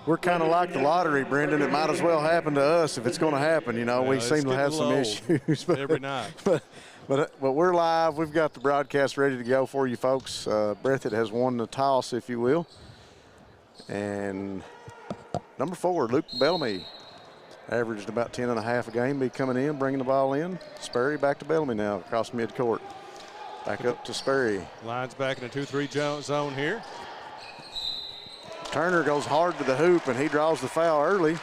we're kind of like the lottery, Brendan. It might as well happen to us if it's going to happen. You know, we seem to have some issues. But, every night. But we're live. We've got the broadcast ready to go for you folks. Breathitt has won the toss, if you will. And number 4, Luke Bellamy, averaged about 10.5 a game, be coming in, bringing the ball in. Sperry back to Bellamy now across midcourt. Back up to Sperry. Line's back in a 2-3 zone here. Turner goes hard to the hoop, and he draws the foul early.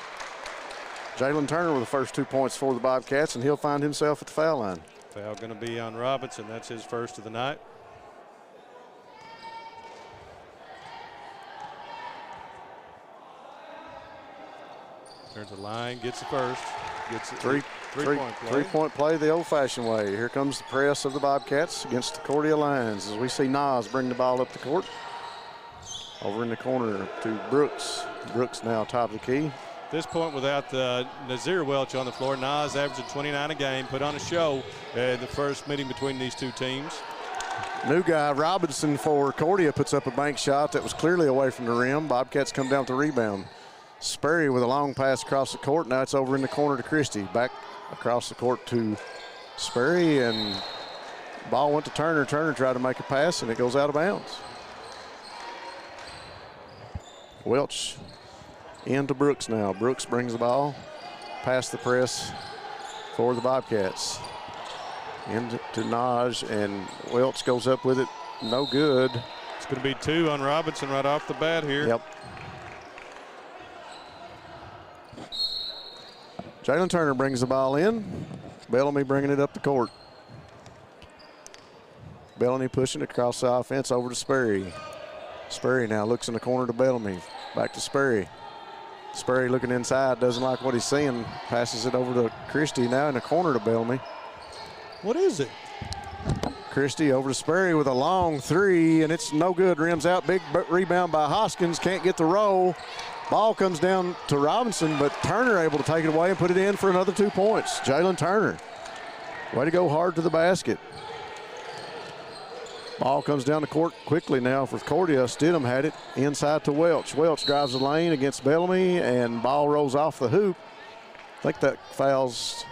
Jalen Turner with the first 2 points for the Bobcats, and he'll find himself at the foul line. Foul going to be on Robinson. That's his first of the night. Turns the line, gets the first. Gets it. Three-point play the old-fashioned way. Here comes the press of the Bobcats against the Cordia Lions as we see Nas bring the ball up the court. Over in the corner to Brooks. Brooks now top of the key. At this point, without Nazir Welch on the floor, Nas averaging 29 a game, put on a show in the first meeting between these two teams. New guy Robinson for Cordia puts up a bank shot that was clearly away from the rim. Bobcats come down with the rebound. Sperry with a long pass across the court. Now it's over in the corner to Christie. Back across the court to Sperry, and ball went to Turner. Turner tried to make a pass, and it goes out of bounds. Welch into Brooks now. Brooks brings the ball past the press for the Bobcats. Into Naj, and Welch goes up with it. No good. It's going to be 2 on Robinson right off the bat here. Yep. Jalen Turner brings the ball in. Bellamy bringing it up the court. Bellamy pushing across the offense over to Sperry. Sperry now looks in the corner to Bellamy. Back to Sperry. Sperry looking inside, doesn't like what he's seeing. Passes it over to Christie, now in the corner to Bellamy. What is it? Christie over to Sperry with a long 3, and it's no good. Rims out. Big rebound by Hoskins. Can't get the roll. Ball comes down to Robinson, but Turner able to take it away and put it in for another 2 points. Jalen Turner. Way to go hard to the basket. Ball comes down the court quickly now for Cordia. Stidham had it inside to Welch. Welch drives the lane against Bellamy, and ball rolls off the hoop. I think that fouls.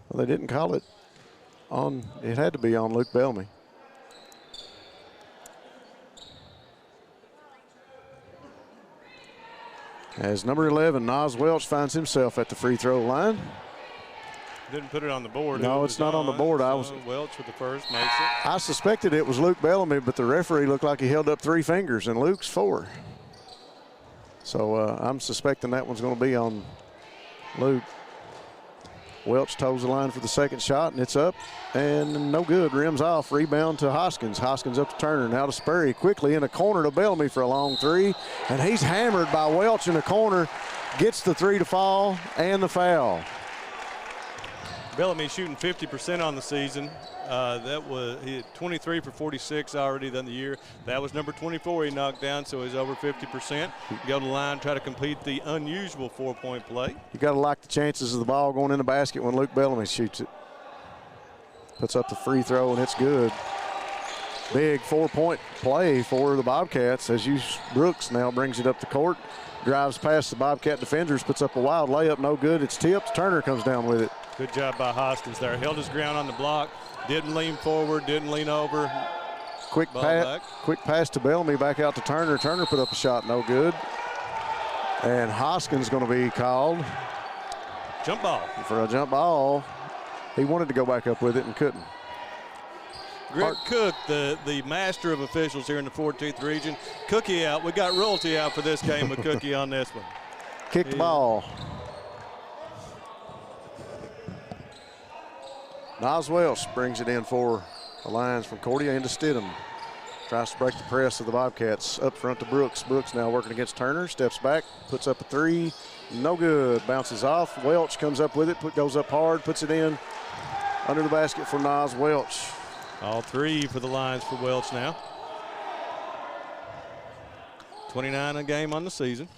Well, they didn't call it on. It had to be on Luke Bellamy. As number 11, Nas Welch finds himself at the free throw line. Didn't put it on the board. No, it's not on the board. Welch with the first makes it. I suspected it was Luke Bellamy, but the referee looked like he held up 3 fingers, and Luke's 4. So I'm suspecting that one's going to be on Luke. Welch toes the line for the second shot, and it's up, and no good. Rims off. Rebound to Hoskins. Hoskins up to Turner. Now to Sperry. Quickly in the corner to Bellamy for a long 3, and he's hammered by Welch in the corner. Gets the 3 to fall and the foul. Bellamy shooting 50% on the season. That was he had 23 for 46 already done the year. That was number 24 he knocked down, so he's over 50%. Go to the line, try to complete the unusual 4-point play. You got to like the chances of the ball going in the basket when Luke Bellamy shoots it. Puts up the free throw, and it's good. Big 4-point play for the Bobcats as Brooks now brings it up the court. Drives past the Bobcat defenders, puts up a wild layup, no good. It's tipped. Turner comes down with it. Good job by Hoskins there. Held his ground on the block. Didn't lean forward, didn't lean over. Quick pass to Bellamy, back out to Turner. Turner put up a shot, no good. And Hoskins going to be called. Jump ball. For a jump ball. He wanted to go back up with it and couldn't. Greg Cook, the master of officials here in the 14th region. Cookie out. We got royalty out for this game with Cookie on this one. Kick the ball. Nas Welch brings it in for the Lions from Cordia into Stidham. Tries to break the press of the Bobcats. Up front to Brooks. Brooks now working against Turner. Steps back, puts up a 3. No good. Bounces off. Welch comes up with it, goes up hard, puts it in under the basket for Nas Welch. All 3 for the Lions for Welch now. 29 a game on the season.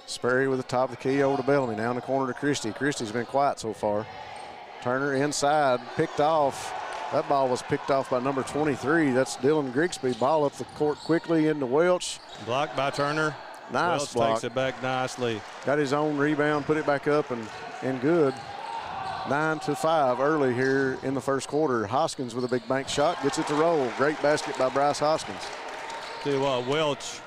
Sperry with the top of the key over to Bellamy. Now in the corner to Christie. Christie's been quiet so far. Turner inside, picked off. That ball was picked off by number 23. That's Dylan Grigsby. Ball up the court quickly into Welch. Blocked by Turner. Nice Welch block. takes it back nicely. Got his own rebound, put it back up, and good. 9-5 early here in the first quarter. Hoskins with a big bank shot, gets it to roll. Great basket by Bryce Hoskins. Tell you what, Welch,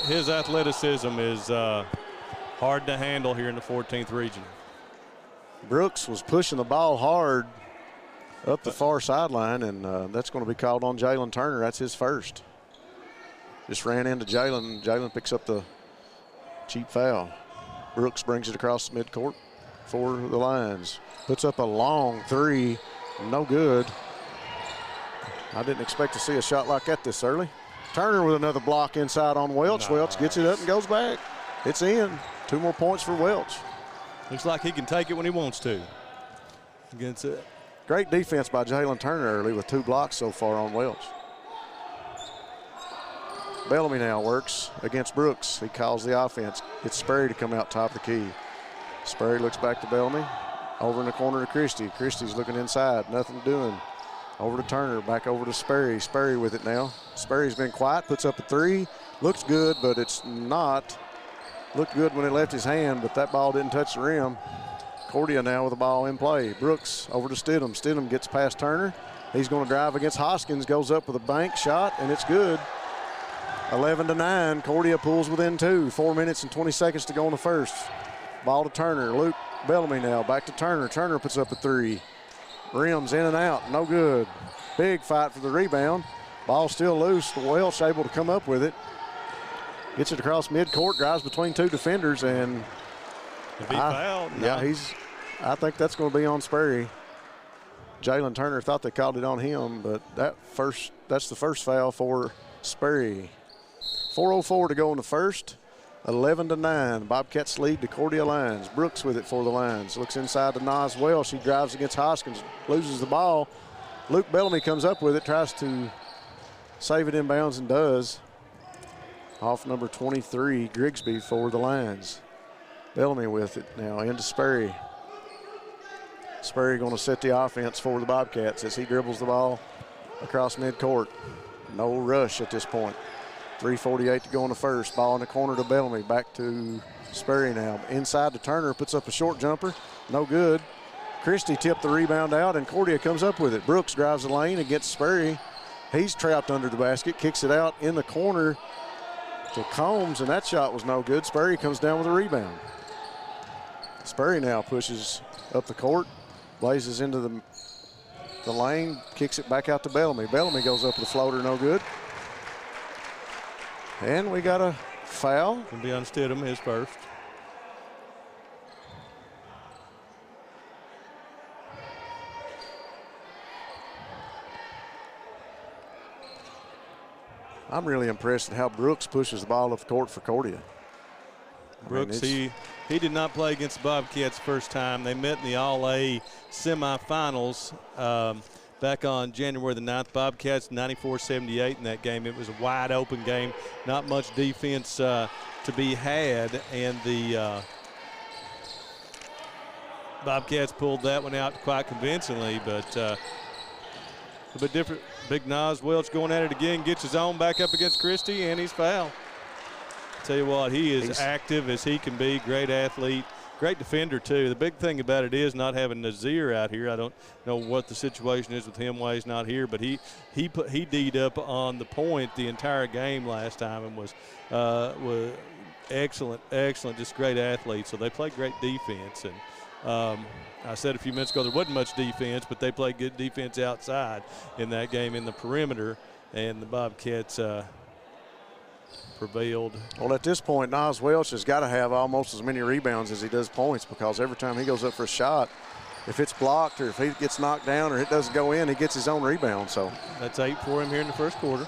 his athleticism is hard to handle here in the 14th region. Brooks was pushing the ball hard up the far sideline, and that's going to be called on Jalen Turner. That's his first. Just ran into Jalen. Jalen picks up the cheap foul. Brooks brings it across the midcourt for the Lions. Puts up a long three. No good. I didn't expect to see a shot like that this early. Turner with another block inside on Welch. Nice. Welch gets it up and goes back. It's in. 2 more points for Welch. Looks like he can take it when he wants to. Against it. Great defense by Jalen Turner early with 2 blocks so far on Welch. Bellamy now works against Brooks. He calls the offense. Gets Sperry to come out top of the key. Sperry looks back to Bellamy. Over in the corner to Christie. Christie's looking inside. Nothing doing. Over to Turner. Back over to Sperry. Sperry with it now. Sperry's been quiet. Puts up a 3. Looks good, but it's not. Looked good when it left his hand, but that ball didn't touch the rim. Cordia now with the ball in play. Brooks over to Stidham. Stidham gets past Turner. He's going to drive against Hoskins. Goes up with a bank shot, and it's good. 11-9. Cordia pulls within 2. 4 minutes and 20 seconds to go in the first. Ball to Turner. Luke Bellamy now. Back to Turner. Turner puts up a 3. Rims in and out. No good. Big fight for the rebound. Ball still loose. Welch able to come up with it. Gets it across midcourt. Drives between 2 defenders. And if he fouled, yeah, I think that's going to be on Sperry. Jalen Turner thought they called it on him, but that's the first foul for Sperry. 4:04 to go in the first. 11-9. Bobcats lead the Cordia Lions. Brooks with it for the Lions. Looks inside to Nas Welsh. He drives against Hoskins. Loses the ball. Luke Bellamy comes up with it. Tries to save it inbounds and does. Off number 23, Grigsby for the Lions. Bellamy with it now into Sperry. Sperry going to set the offense for the Bobcats as he dribbles the ball across midcourt. No rush at this point. 3:48 to go in the first. Ball in the corner to Bellamy. Back to Sperry now. Inside to Turner. Puts up a short jumper. No good. Christie tipped the rebound out, and Cordia comes up with it. Brooks drives the lane against Sperry. He's trapped under the basket. Kicks it out in the corner to Combs, and that shot was no good. Sperry comes down with a rebound. Sperry now pushes up the court. Blazes into the lane. Kicks it back out to Bellamy. Bellamy goes up with a floater. No good. And we got a foul. It'll be on Stidham, his first. I'm really impressed at how Brooks pushes the ball up the court for Cordia. Brooks, he did not play against the Bobcats the first time. They met in the All-A semifinals back on January the 9th. Bobcats 94-78 in that game. It was a wide open game, not much defense to be had, and the Bobcats pulled that one out quite convincingly, but a bit different. Big Nas Welch going at it again, gets his own back up against Christie, and he's fouled. Tell you what, he's active as he can be. Great athlete, great defender too. The big thing about it is not having Nazir out here. I don't know what the situation is with him while he's not here, but he D'd up on the point the entire game last time and was excellent, just great athlete. So they play great defense, and I said a few minutes ago there wasn't much defense, but they played good defense outside in that game in the perimeter, and the Bobcats prevailed. Well, at this point, Nas Welch has got to have almost as many rebounds as he does points, because every time he goes up for a shot, if it's blocked or if he gets knocked down or it doesn't go in, he gets his own rebound. So that's 8 for him here in the first quarter.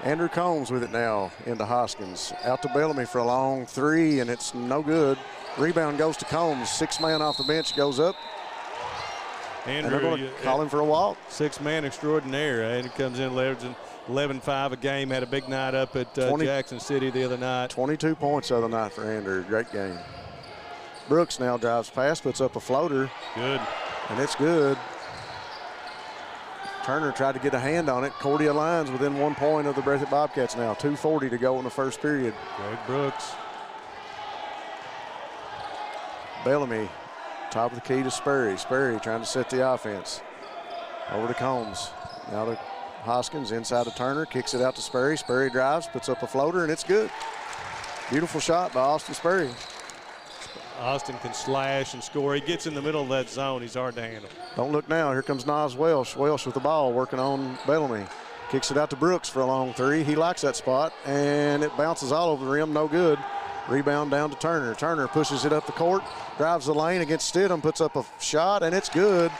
Andrew Combs with it now into Hoskins. Out to Bellamy for a long 3, and it's no good. Rebound goes to Combs. 6-man off the bench goes up. Andrew, and they're going to call him for a walk. 6-man extraordinaire. And he comes in 11-5 a game. Had a big night up at Jackson City the other night. 22 points the other night for Andrew. Great game. Brooks now drives past, puts up a floater. Good. And it's good. Turner tried to get a hand on it. Cordia lines within 1 point of the Breathitt Bobcats now. 2:40 to go in the first period. Greg Brooks. Bellamy, top of the key to Sperry. Sperry trying to set the offense. Over to Combs. Now to Hoskins, inside to Turner, kicks it out to Sperry. Sperry drives, puts up a floater, and it's good. Beautiful shot by Austin Sperry. Austin can slash and score. He gets in the middle of that zone. He's hard to handle. Don't look now. Here comes Nas Welsh. Welsh with the ball, working on Bellamy. Kicks it out to Brooks for a long three. He likes that spot, and it bounces all over the rim. No good. Rebound down to Turner. Turner pushes it up the court, drives the lane against Stidham, puts up a shot, and it's good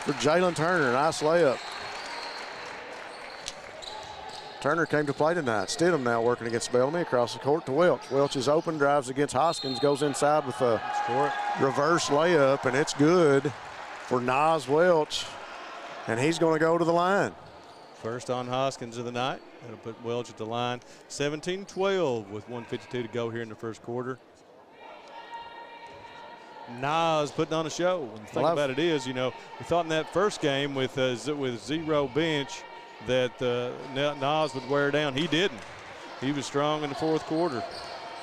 for Jalen Turner. Nice layup. Turner came to play tonight. Stidham now working against Bellamy across the court to Welch. Welch is open, drives against Hoskins, goes inside with a reverse layup, and it's good for Nas Welch, and he's going to go to the line. First on Hoskins of the night. That'll put Welch at the line. 17-12 with 1:52 to go here in the first quarter. Nas putting on a show. And the thing about it is, you know, we thought in that first game with zero bench that Nas would wear down. He didn't. He was strong in the fourth quarter.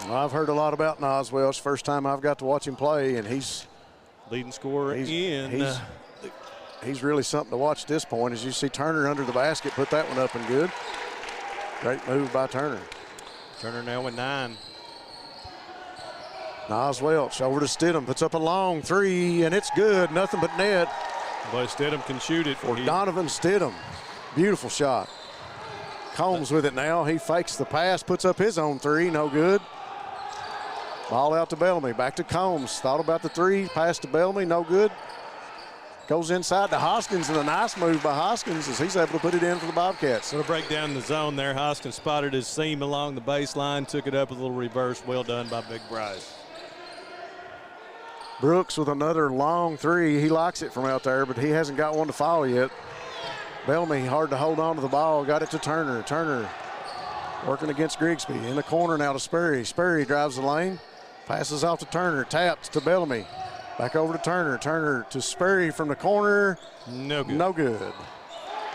Well, I've heard a lot about Nas Welch. First time I've got to watch him play, and he's leading scorer he's really something to watch at this point. As you see Turner under the basket, put that one up and good. Great move by Turner. Turner now with 9. Nas Welch over to Stidham, puts up a long three, and it's good. Nothing but net. But Stidham can shoot it. For Donovan Stidham. Beautiful shot. Combs with it now. He fakes the pass, puts up his own three, no good. Ball out to Bellamy, back to Combs. Thought about the three, pass to Bellamy, no good. Goes inside to Hoskins, and a nice move by Hoskins as he's able to put it in for the Bobcats. So to break down the zone there, Hoskins spotted his seam along the baseline, took it up with a little reverse. Well done by Big Bryce. Brooks with another long three. He likes it from out there, but he hasn't got one to follow yet. Bellamy hard to hold on to the ball, got it to Turner. Turner working against Grigsby. In the corner now to Sperry. Sperry drives the lane, passes off to Turner, taps to Bellamy. Back over to Turner. Turner to Sperry from the corner. No good. No good.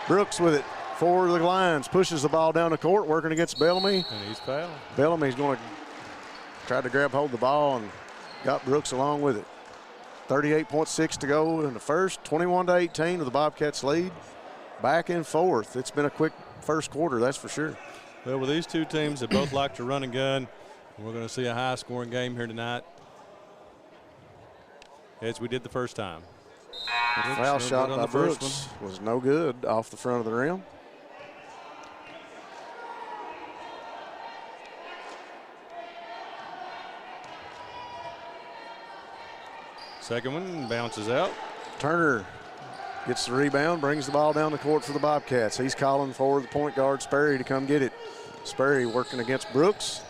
Brooks with it for the lines, pushes the ball down the court, working against Bellamy. And he's fouled. Bellamy's going to try to grab hold of the ball and got Brooks along with it. 38.6 to go in the first. 21-18 with the Bobcats lead. Back and forth. It's been a quick first quarter, that's for sure. Well, with these two teams that both like to run and gun, we're going to see a high-scoring game here tonight, as we did the first time. The foul shot by Brooks was no good off the front of the rim. Second one bounces out. Turner gets the rebound, brings the ball down the court for the Bobcats. He's calling for the point guard, Sperry, to come get it. Sperry working against Brooks.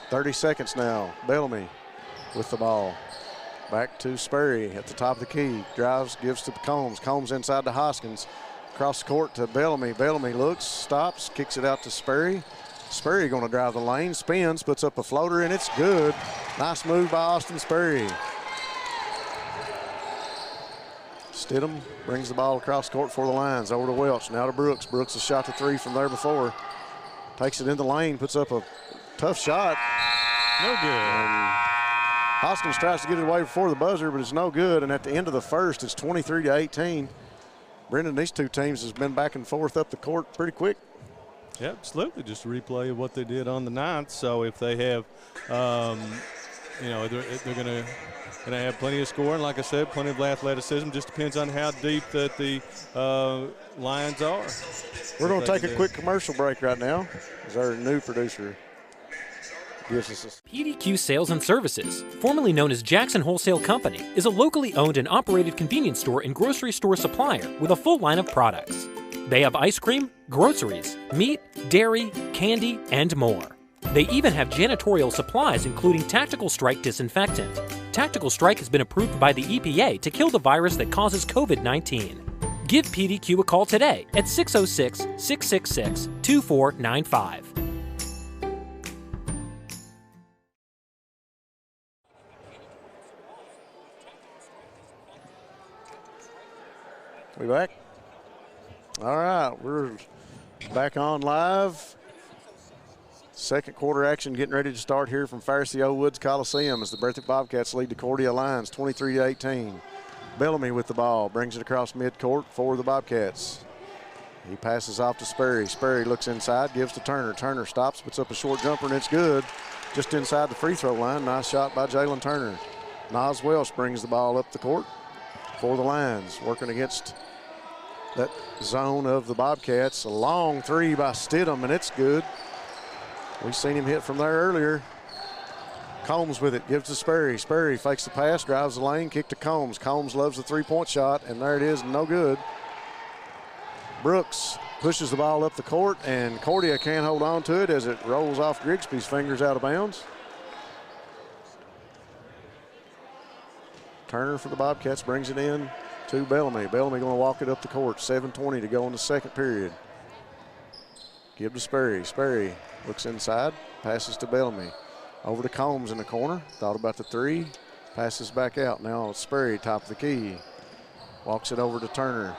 30 seconds now. Bellamy with the ball. Back to Sperry at the top of the key. Drives, gives to Combs. Combs inside to Hoskins. Across the court to Bellamy. Bellamy looks, stops, kicks it out to Sperry. Sperry going to drive the lane, spins, puts up a floater, and it's good. Nice move by Austin Sperry. Stidham brings the ball across court for the lines. Over to Welch, now to Brooks. Brooks has shot the three from there before. Takes it in the lane, puts up a tough shot. No good. Hoskins tries to get it away before the buzzer, but it's no good. And at the end of the first, it's 23-18. Brendan, these two teams has been back and forth up the court pretty quick. Yeah, absolutely. Just a replay of what they did on the 9th. So if they have, you know, they're going to have plenty of scoring. Like I said, plenty of athleticism. Just depends on how deep that the Lions are. We're going to take a quick commercial break right now as our new producer gives us this. PDQ Sales and Services, formerly known as Jackson Wholesale Company, is a locally owned and operated convenience store and grocery store supplier with a full line of products. They have ice cream, groceries, meat, dairy, candy, and more. They even have janitorial supplies, including Tactical Strike disinfectant. Tactical Strike has been approved by the EPA to kill the virus that causes COVID-19. Give PDQ a call today at 606-666-2495. We back? All right, we're back on live. Second quarter action getting ready to start here from Fairce Woods Coliseum as the Breathitt Bobcats lead the Cordia Lions 23-18. Bellamy with the ball, brings it across midcourt for the Bobcats. He passes off to Sperry. Sperry looks inside, gives to Turner. Turner stops, puts up a short jumper, and it's good. Just inside the free throw line. Nice shot by Jalen Turner. Nas Welsh brings the ball up the court for the Lions, working against that zone of the Bobcats. A long three by Stidham, and it's good. We've seen him hit from there earlier. Combs with it, gives to Sperry. Sperry fakes the pass, drives the lane, kick to Combs. Combs loves the three-point shot, and there it is, no good. Brooks pushes the ball up the court, and Cordia can't hold on to it as it rolls off Grigsby's fingers out of bounds. Turner for the Bobcats brings it in to Bellamy. Bellamy going to walk it up the court. 7:20 to go in the second period. Give to Sperry. Sperry looks inside, passes to Bellamy. Over to Combs in the corner. Thought about the three. Passes back out. Now it's Sperry, top of the key. Walks it over to Turner.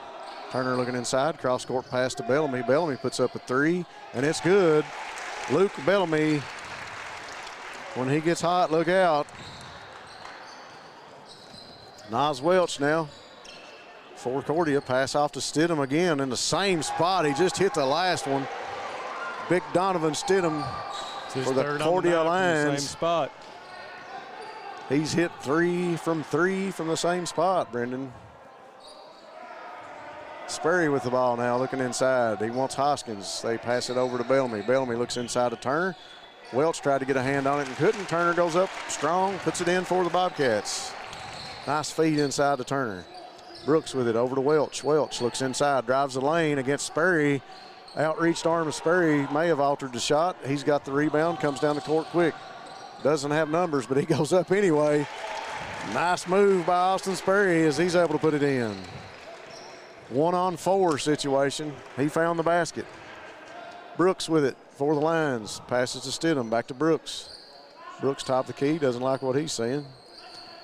Turner looking inside. Cross-court pass to Bellamy. Bellamy puts up a three, and it's good. Luke Bellamy, when he gets hot, look out. Nas Welch now for Cordia. Pass off to Stidham again in the same spot. He just hit the last one. Big Donovan Stidham for the Cordia Lions. Same spot. He's hit three from the same spot, Brendan. Sperry with the ball now, looking inside. He wants Hoskins. They pass it over to Bellamy. Bellamy looks inside to Turner. Welch tried to get a hand on it and couldn't. Turner goes up strong, puts it in for the Bobcats. Nice feed inside to Turner. Brooks with it over to Welch. Welch looks inside, drives the lane against Sperry. Outreached arm of Sperry may have altered the shot. He's got the rebound, comes down the court quick. Doesn't have numbers, but he goes up anyway. Nice move by Austin Sperry as he's able to put it in. 1-on-4 situation. He found the basket. Brooks with it for the Lions. Passes to Stidham, back to Brooks. Brooks top the key, doesn't like what he's seeing.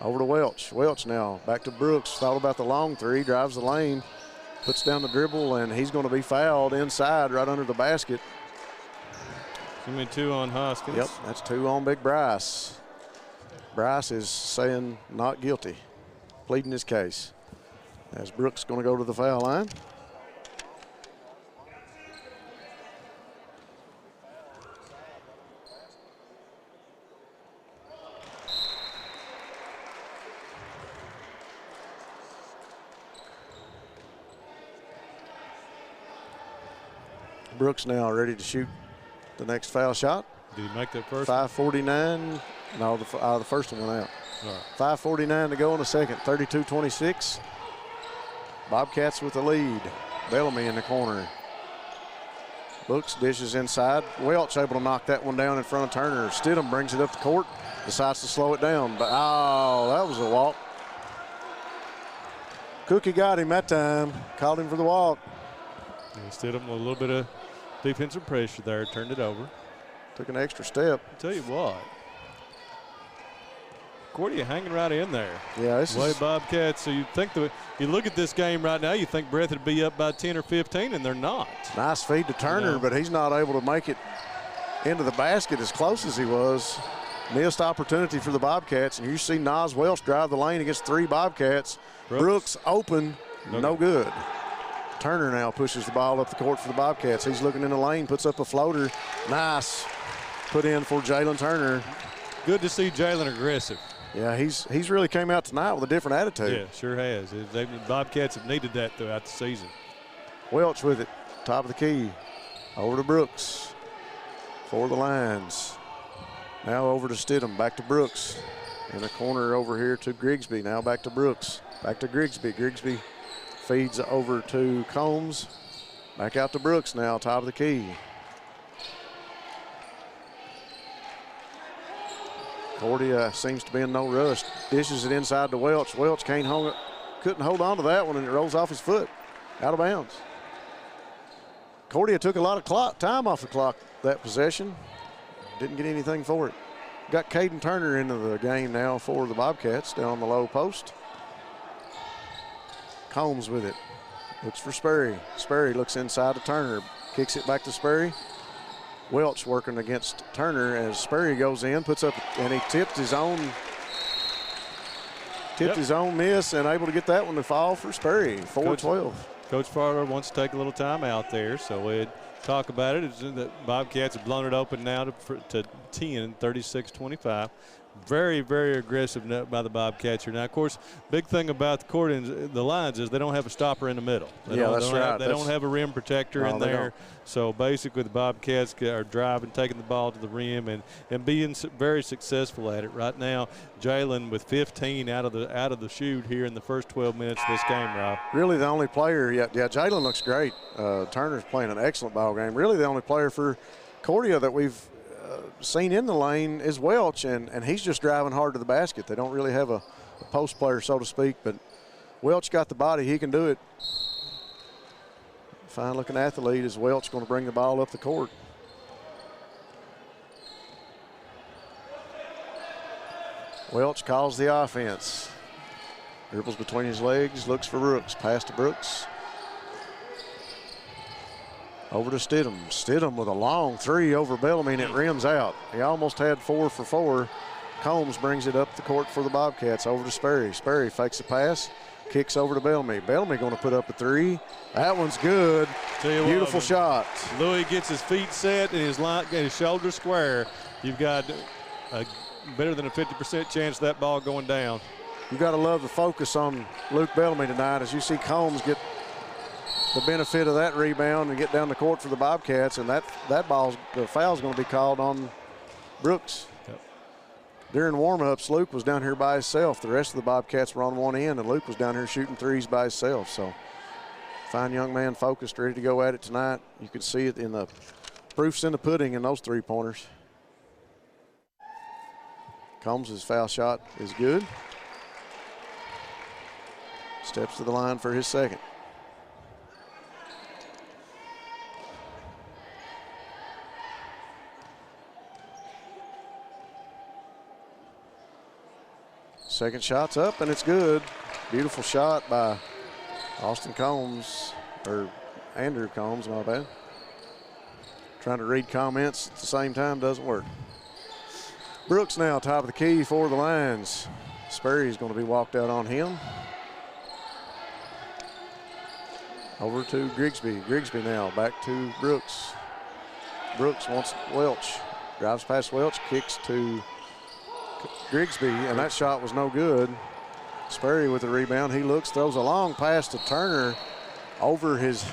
Over to Welch. Welch now back to Brooks. Thought about the long three, drives the lane, puts down the dribble, and he's going to be fouled inside right under the basket. Give me 2 on Hoskins. Yep, that's 2 on Big Bryce. Bryce is saying not guilty, pleading his case. As Brooks going to go to the foul line. Brooks now ready to shoot the next foul shot. Did he make that first? 5:49. No, the first one went out. All right. 5:49 to go in the second. 32-26. Bobcats with the lead. Bellamy in the corner. Looks, dishes inside. Welch able to knock that one down in front of Turner. Stidham brings it up the court. Decides to slow it down. But, oh, that was a walk. Cookie got him that time. Called him for the walk. And Stidham with a little bit of defensive pressure there. Turned it over. Took an extra step. I'll tell you what. Cordia hanging right in there. Yeah, this is Bobcats. So you think you look at this game right now, you think Breathitt would be up by 10 or 15, and they're not. Nice feed to Turner, but he's not able to make it into the basket as close as he was. Missed opportunity for the Bobcats, and you see Nas Welch drive the lane against 3 Bobcats. Brooks open, no good. Turner now pushes the ball up the court for the Bobcats. He's looking in the lane, puts up a floater. Nice put in for Jalen Turner. Good to see Jalen aggressive. Yeah, he's really came out tonight with a different attitude. Yeah, sure has. The Bobcats have needed that throughout the season. Welch with it, top of the key. Over to Brooks for the Lions. Now over to Stidham, back to Brooks. In the corner over here to Grigsby. Now back to Brooks, back to Grigsby. Grigsby feeds over to Combs. Back out to Brooks now, top of the key. Cordia seems to be in no rush. Dishes it inside to Welch. Welch couldn't hold on to that one, and it rolls off his foot. Out of bounds. Cordia took a lot of time off the clock that possession. Didn't get anything for it. Got Caden Turner into the game now for the Bobcats down on the low post. Combs with it. Looks for Sperry. Sperry looks inside to Turner. Kicks it back to Sperry. Welch working against Turner as Sperry goes in, puts up, and he tipped his own miss and able to get that one to fall for Sperry. 4-12. Coach Farler wants to take a little time out there, so we'd talk about it. It's the Bobcats have blown it open now to 10, 36-25. Very, very aggressive by the Bobcats here. Now, of course, big thing about the Cordians, the Lions, is they don't have a stopper in the middle. They don't have a rim protector in there. So basically, the Bobcats are driving, taking the ball to the rim, and being very successful at it. Right now, Jalen with 15 out of the shoot here in the first 12 minutes of this game, Rob. Really, the only player. Yeah, Jalen looks great. Turner's playing an excellent ball game. Really, the only player for Cordia that we've seen in the lane is Welch, and he's just driving hard to the basket. They don't really have a post player, so to speak, but Welch got the body. He can do it. Fine-looking athlete. Is Welch going to bring the ball up the court? Welch calls the offense. Dribbles between his legs, looks for Brooks. Pass to Brooks. Over to Stidham. Stidham with a long three over Bellamy, and it rims out. He almost had 4 for 4. Combs brings it up the court for the Bobcats. Over to Sperry. Sperry fakes the pass, kicks over to Bellamy. Bellamy going to put up a 3. That one's good. Beautiful shot. Louis gets his feet set and his shoulders square. You've got a better than a 50% chance of that ball going down. You got to love the focus on Luke Bellamy tonight as you see Combs get the benefit of that rebound and get down the court for the Bobcats, and the foul's going to be called on Brooks. Yep. During warm-ups, Luke was down here by himself. The rest of the Bobcats were on one end, and Luke was down here shooting threes by himself. So, fine young man, focused, ready to go at it tonight. You can see it in the proofs in the pudding in those three-pointers. Combs' foul shot is good. Steps to the line for his second. Second shot's up, and it's good. Beautiful shot by Austin Combs, or Andrew Combs, my bad. Trying to read comments at the same time doesn't work. Brooks now top of the key for the Lions. Sperry's going to be walked out on him. Over to Grigsby. Grigsby now back to Brooks. Brooks wants Welch. Drives past Welch, kicks to Grigsby, and that shot was no good. Sperry with the rebound. He looks, throws a long pass to Turner over his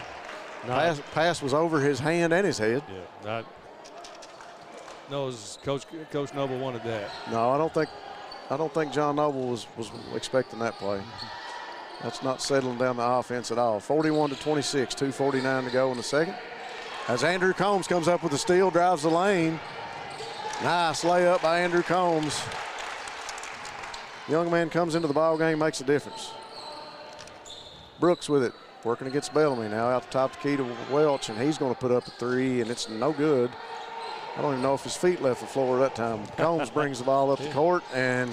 pass was over his hand and his head. Yeah, Coach Noble wanted that. No, I don't think John Noble was expecting that play. That's not settling down the offense at all. 41-26, 2:49 to go in the second. As Andrew Combs comes up with a steal, drives the lane. Nice layup by Andrew Combs. Young man comes into the ball game, makes a difference. Brooks with it, working against Bellamy. Now out the top of the key to Welch, and he's going to put up a 3, and it's no good. I don't even know if his feet left the floor that time. Combs brings the ball up the court, and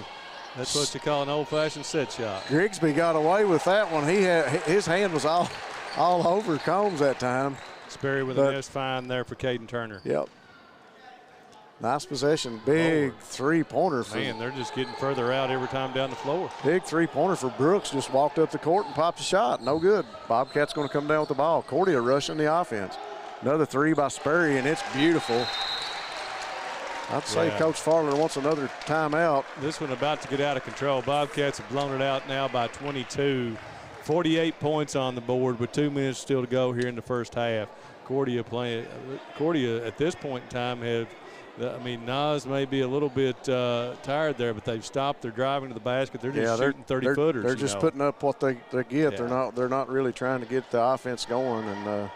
that's what you call an old-fashioned set shot. Grigsby got away with that one. His hand was all over Combs that time. Sperry with a nice find there for Caden Turner. Yep. Nice possession. Big three-pointer. Man, they're just getting further out every time down the floor. Big three-pointer for Brooks. Just walked up the court and popped a shot. No good. Bobcats going to come down with the ball. Cordia rushing the offense. Another 3 by Sperry, and it's beautiful. I'd say Coach Farler wants another timeout. This one about to get out of control. Bobcats have blown it out now by 22. 48 points on the board with 2 minutes still to go here in the first half. Cordia at this point in time Nas may be a little bit tired there, but they've stopped. They're driving to the basket. They're just shooting 30-footers. They're just putting up what they get. Yeah. They're not really trying to get the offense going. And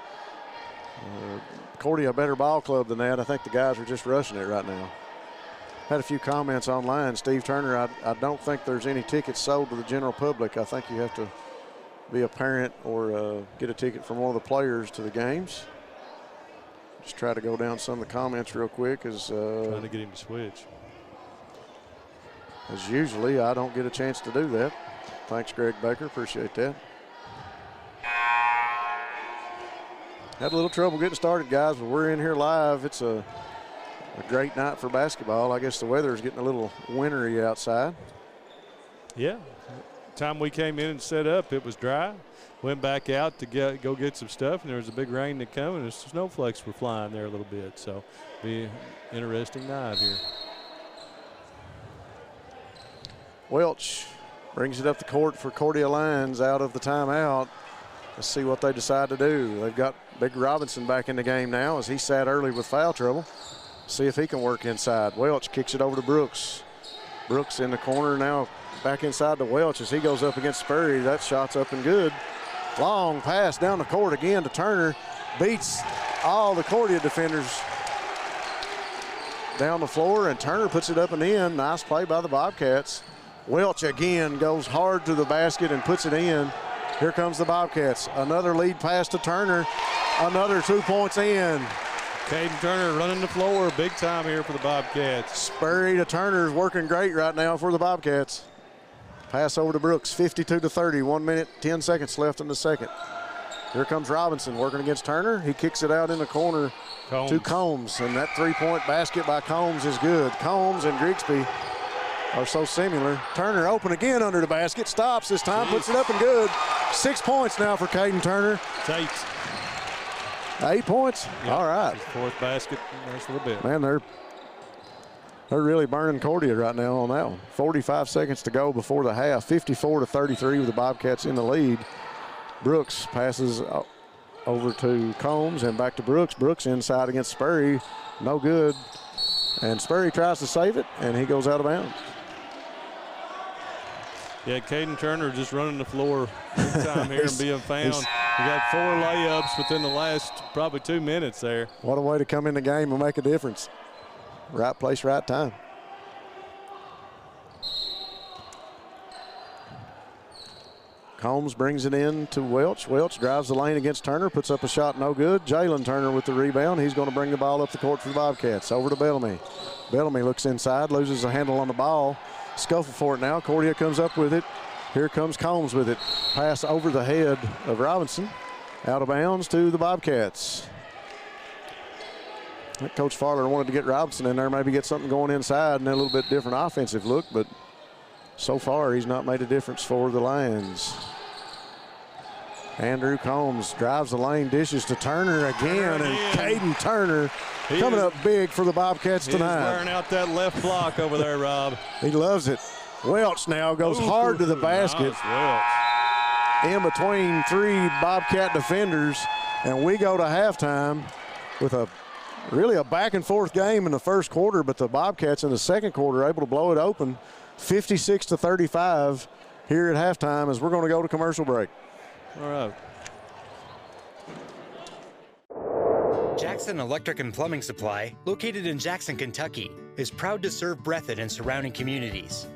Cordia a better ball club than that. I think the guys are just rushing it right now. Had a few comments online. Steve Turner, I don't think there's any tickets sold to the general public. I think you have to be a parent or get a ticket from one of the players to the games. Just try to go down some of the comments real quick. Trying to get him to switch. As usually, I don't get a chance to do that. Thanks, Greg Baker. Appreciate that. Had a little trouble getting started, guys, but we're in here live. It's a great night for basketball. I guess the weather is getting a little wintry outside. Yeah. Time we came in and set up, it was dry. Went back out to go get some stuff, and there was a big rain to come, and the snowflakes were flying there a little bit. So, be an interesting night here. Welch brings it up the court for Cordia Lions out of the timeout. Let's see what they decide to do. They've got Big Robinson back in the game now as he sat early with foul trouble. See if he can work inside. Welch kicks it over to Brooks. Brooks in the corner now, back inside to Welch as he goes up against Spurry. That shot's up and good. Long pass down the court again to Turner. Beats all the Cordia defenders down the floor, and Turner puts it up and in. Nice play by the Bobcats. Welch again goes hard to the basket and puts it in. Here comes the Bobcats. Another lead pass to Turner. Another 2 points in. Caden Turner running the floor big time here for the Bobcats. Spurry to Turner is working great right now for the Bobcats. Pass over to Brooks, 52-30, 1 minute, 10 seconds left in the second. Here comes Robinson working against Turner. He kicks it out in the corner to Combs, and that three-point basket by Combs is good. Combs and Grigsby are so similar. Turner open again under the basket, stops this time, puts it up and good. 6 points now for Caden Turner. It's 8 points? Yep. All right. His fourth basket, nice little bit. Man, they're really burning Cordia right now on that one. 45 seconds to go before the half. 54-33 with the Bobcats in the lead. Brooks passes over to Combs and back to Brooks. Brooks inside against Spurry. No good. And Spurry tries to save it, and he goes out of bounds. Yeah, Caden Turner just running the floor big time here and being found. He got 4 layups within the last probably 2 minutes there. What a way to come in the game and make a difference. Right place, right time. Combs brings it in to Welch. Welch drives the lane against Turner, puts up a shot, no good. Jalen Turner with the rebound. He's going to bring the ball up the court for the Bobcats. Over to Bellamy. Bellamy looks inside, loses a handle on the ball. Scuffle for it now. Cordia comes up with it. Here comes Combs with it. Pass over the head of Robinson. Out of bounds to the Bobcats. I think Coach Farler wanted to get Robinson in there, maybe get something going inside and a little bit different offensive look, but so far he's not made a difference for the Lions. Andrew Combs drives the lane, dishes to Turner again, and Caden Turner coming up big for the Bobcats tonight. He's wearing out that left block over there, Rob. He loves it. Welch now goes hard to the basket. Nice in between 3 Bobcat defenders, and we go to halftime with really a back and forth game in the first quarter, but the Bobcats in the second quarter are able to blow it open 56-35 here at halftime as we're going to go to commercial break. All right. Jackson Electric and Plumbing Supply, located in Jackson, Kentucky, is proud to serve Breathitt and surrounding communities.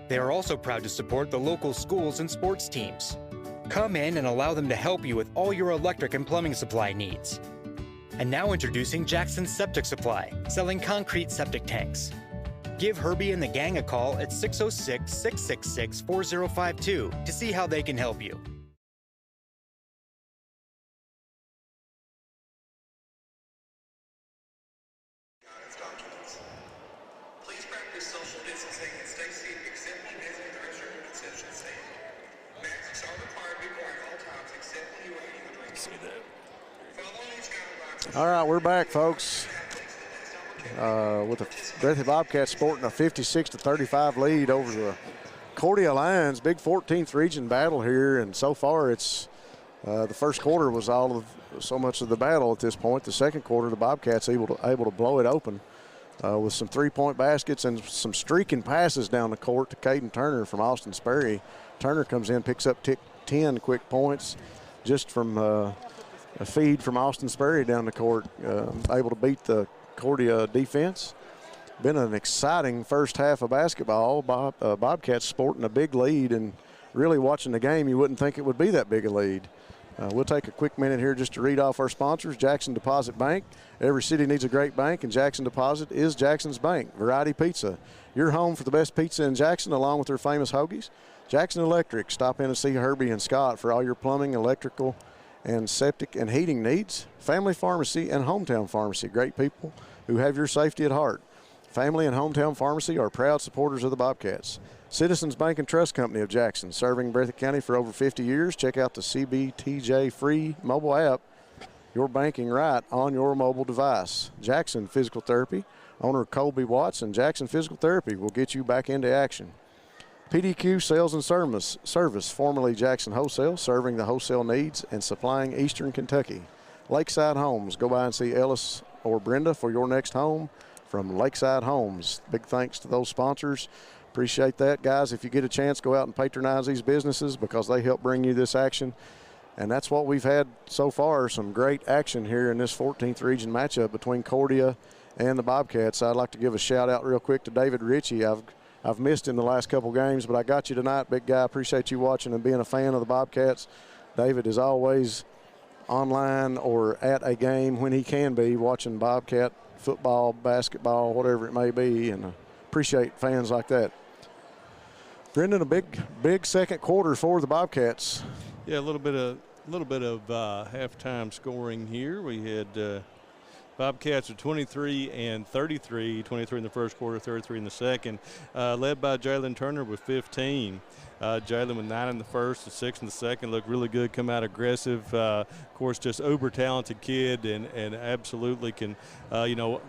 They are also proud to support the local schools and sports teams. Come in and allow them to help you with all your electric and plumbing supply needs. And now introducing Jackson Septic Supply, selling concrete septic tanks. Give Herbie and the gang a call at 606-666-4052 to see how they can help you. All right, we're back, folks, with the Breathitt Bobcats sporting a 56-35 lead over the Cordia Lions. Big 14th region battle here, and so far it's the first quarter was so much of the battle at this point. The second quarter, the Bobcats able to blow it open with some three-point baskets and some streaking passes down the court to Caden Turner from Austin Sperry. Turner comes in, picks up 10 quick points just from a feed from Austin Sperry down the court, able to beat the Cordia defense. Been an exciting first half of basketball. Bobcats sporting a big lead, and really watching the game, you wouldn't think it would be that big a lead. We'll take a quick minute here just to read off our sponsors. Jackson Deposit Bank. Every city needs a great bank, and Jackson Deposit is Jackson's bank. Variety Pizza, your home for the best pizza in Jackson, along with their famous hoagies. Jackson Electric. Stop in and see Herbie and Scott for all your plumbing, electrical, and septic and heating needs, Family Pharmacy and Hometown Pharmacy, great people who have your safety at heart. Family and Hometown Pharmacy are proud supporters of the Bobcats. Citizens Bank and Trust Company of Jackson, serving Breathitt County for over 50 years. Check out the CBTJ free mobile app, your banking right on your mobile device. Jackson Physical Therapy, owner Colby Watts and Jackson Physical Therapy will get you back into action. PDQ Sales and Service, formerly Jackson Wholesale, serving the wholesale needs and supplying Eastern Kentucky. Lakeside Homes, go by and see Ellis or Brenda for your next home from Lakeside Homes. Big thanks to those sponsors. Appreciate that, guys. If you get a chance, go out and patronize these businesses because they help bring you this action. And that's what we've had so far, some great action here in this 14th region matchup between Cordia and the Bobcats. I'd like to give a shout out real quick to David Ritchie. I've missed him the last couple games, but I got you tonight, big guy. Appreciate you watching and being a fan of the Bobcats. David is always online or at a game when he can be, watching Bobcat football, basketball, whatever it may be, and appreciate fans like that. Brendan, a big second quarter for the Bobcats. Yeah, a little bit of halftime scoring here. We had Bobcats are 23 and 33, 23 in the first quarter, 33 in the second, led by Jalen Turner with 15. Jalen with 9 in the first and 6 in the second. Looked really good, come out aggressive. Of course, just uber talented kid and absolutely can,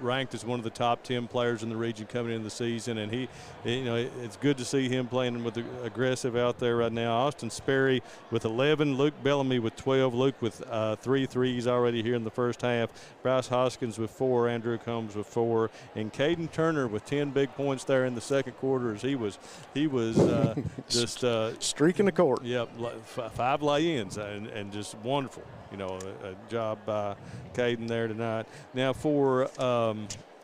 ranked as one of the top 10 players in the region coming into the season. And he, it's good to see him playing with the aggressive out there right now. Austin Sperry with 11, Luke Bellamy with 12, Luke with 3 threes already here in the first half. Bryce Hoskins with 4, Andrew Combs with 4, and Caden Turner with 10 big points there in the second quarter as he was just streaking the court. Yep, 5 lay-ins and just wonderful. A job by Caden there tonight. Now for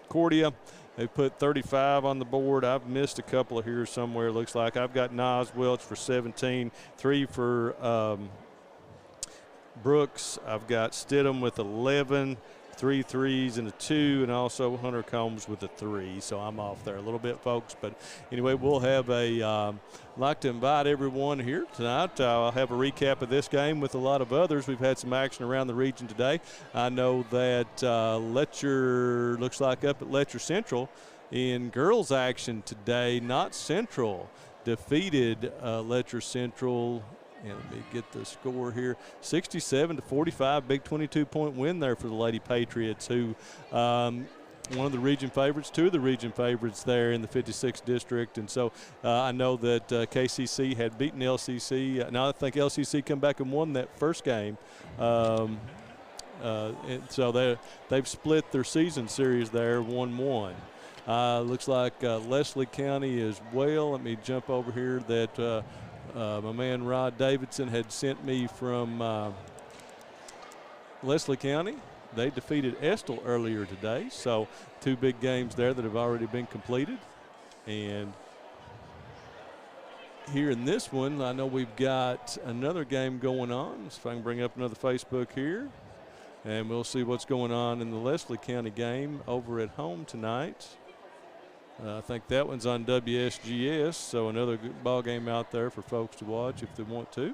Cordia, they put 35 on the board. I've missed a couple of here somewhere, it looks like. I've got Nas Welch for 17, 3 for Brooks. I've got Stidham with 11, 3 threes and a 2, and also Hunter Combs with a 3. So I'm off there a little bit, folks. But anyway, we'll have like to invite everyone here tonight. I'll have a recap of this game with a lot of others. We've had some action around the region today. I know that Letcher, looks like up at Letcher Central in girls action today. Not Central defeated Letcher Central. And let me get the score here, 67-45, big 22-point win there for the Lady Patriots, who one of the region favorites, 2 of the region favorites there in the 56th district. And so I know that KCC had beaten LCC. Now I think LCC come back and won that first game. And so they've split their season series there 1-1. Looks like Leslie County as well. Let me jump over here that my man Rod Davidson had sent me from Leslie County. They defeated Estill earlier today, so 2 big games there that have already been completed. And here in this one, I know we've got another game going on. So if I can bring up another Facebook here, and we'll see what's going on in the Leslie County game over at home tonight. I think that one's on WSGS, so another good ball game out there for folks to watch if they want to.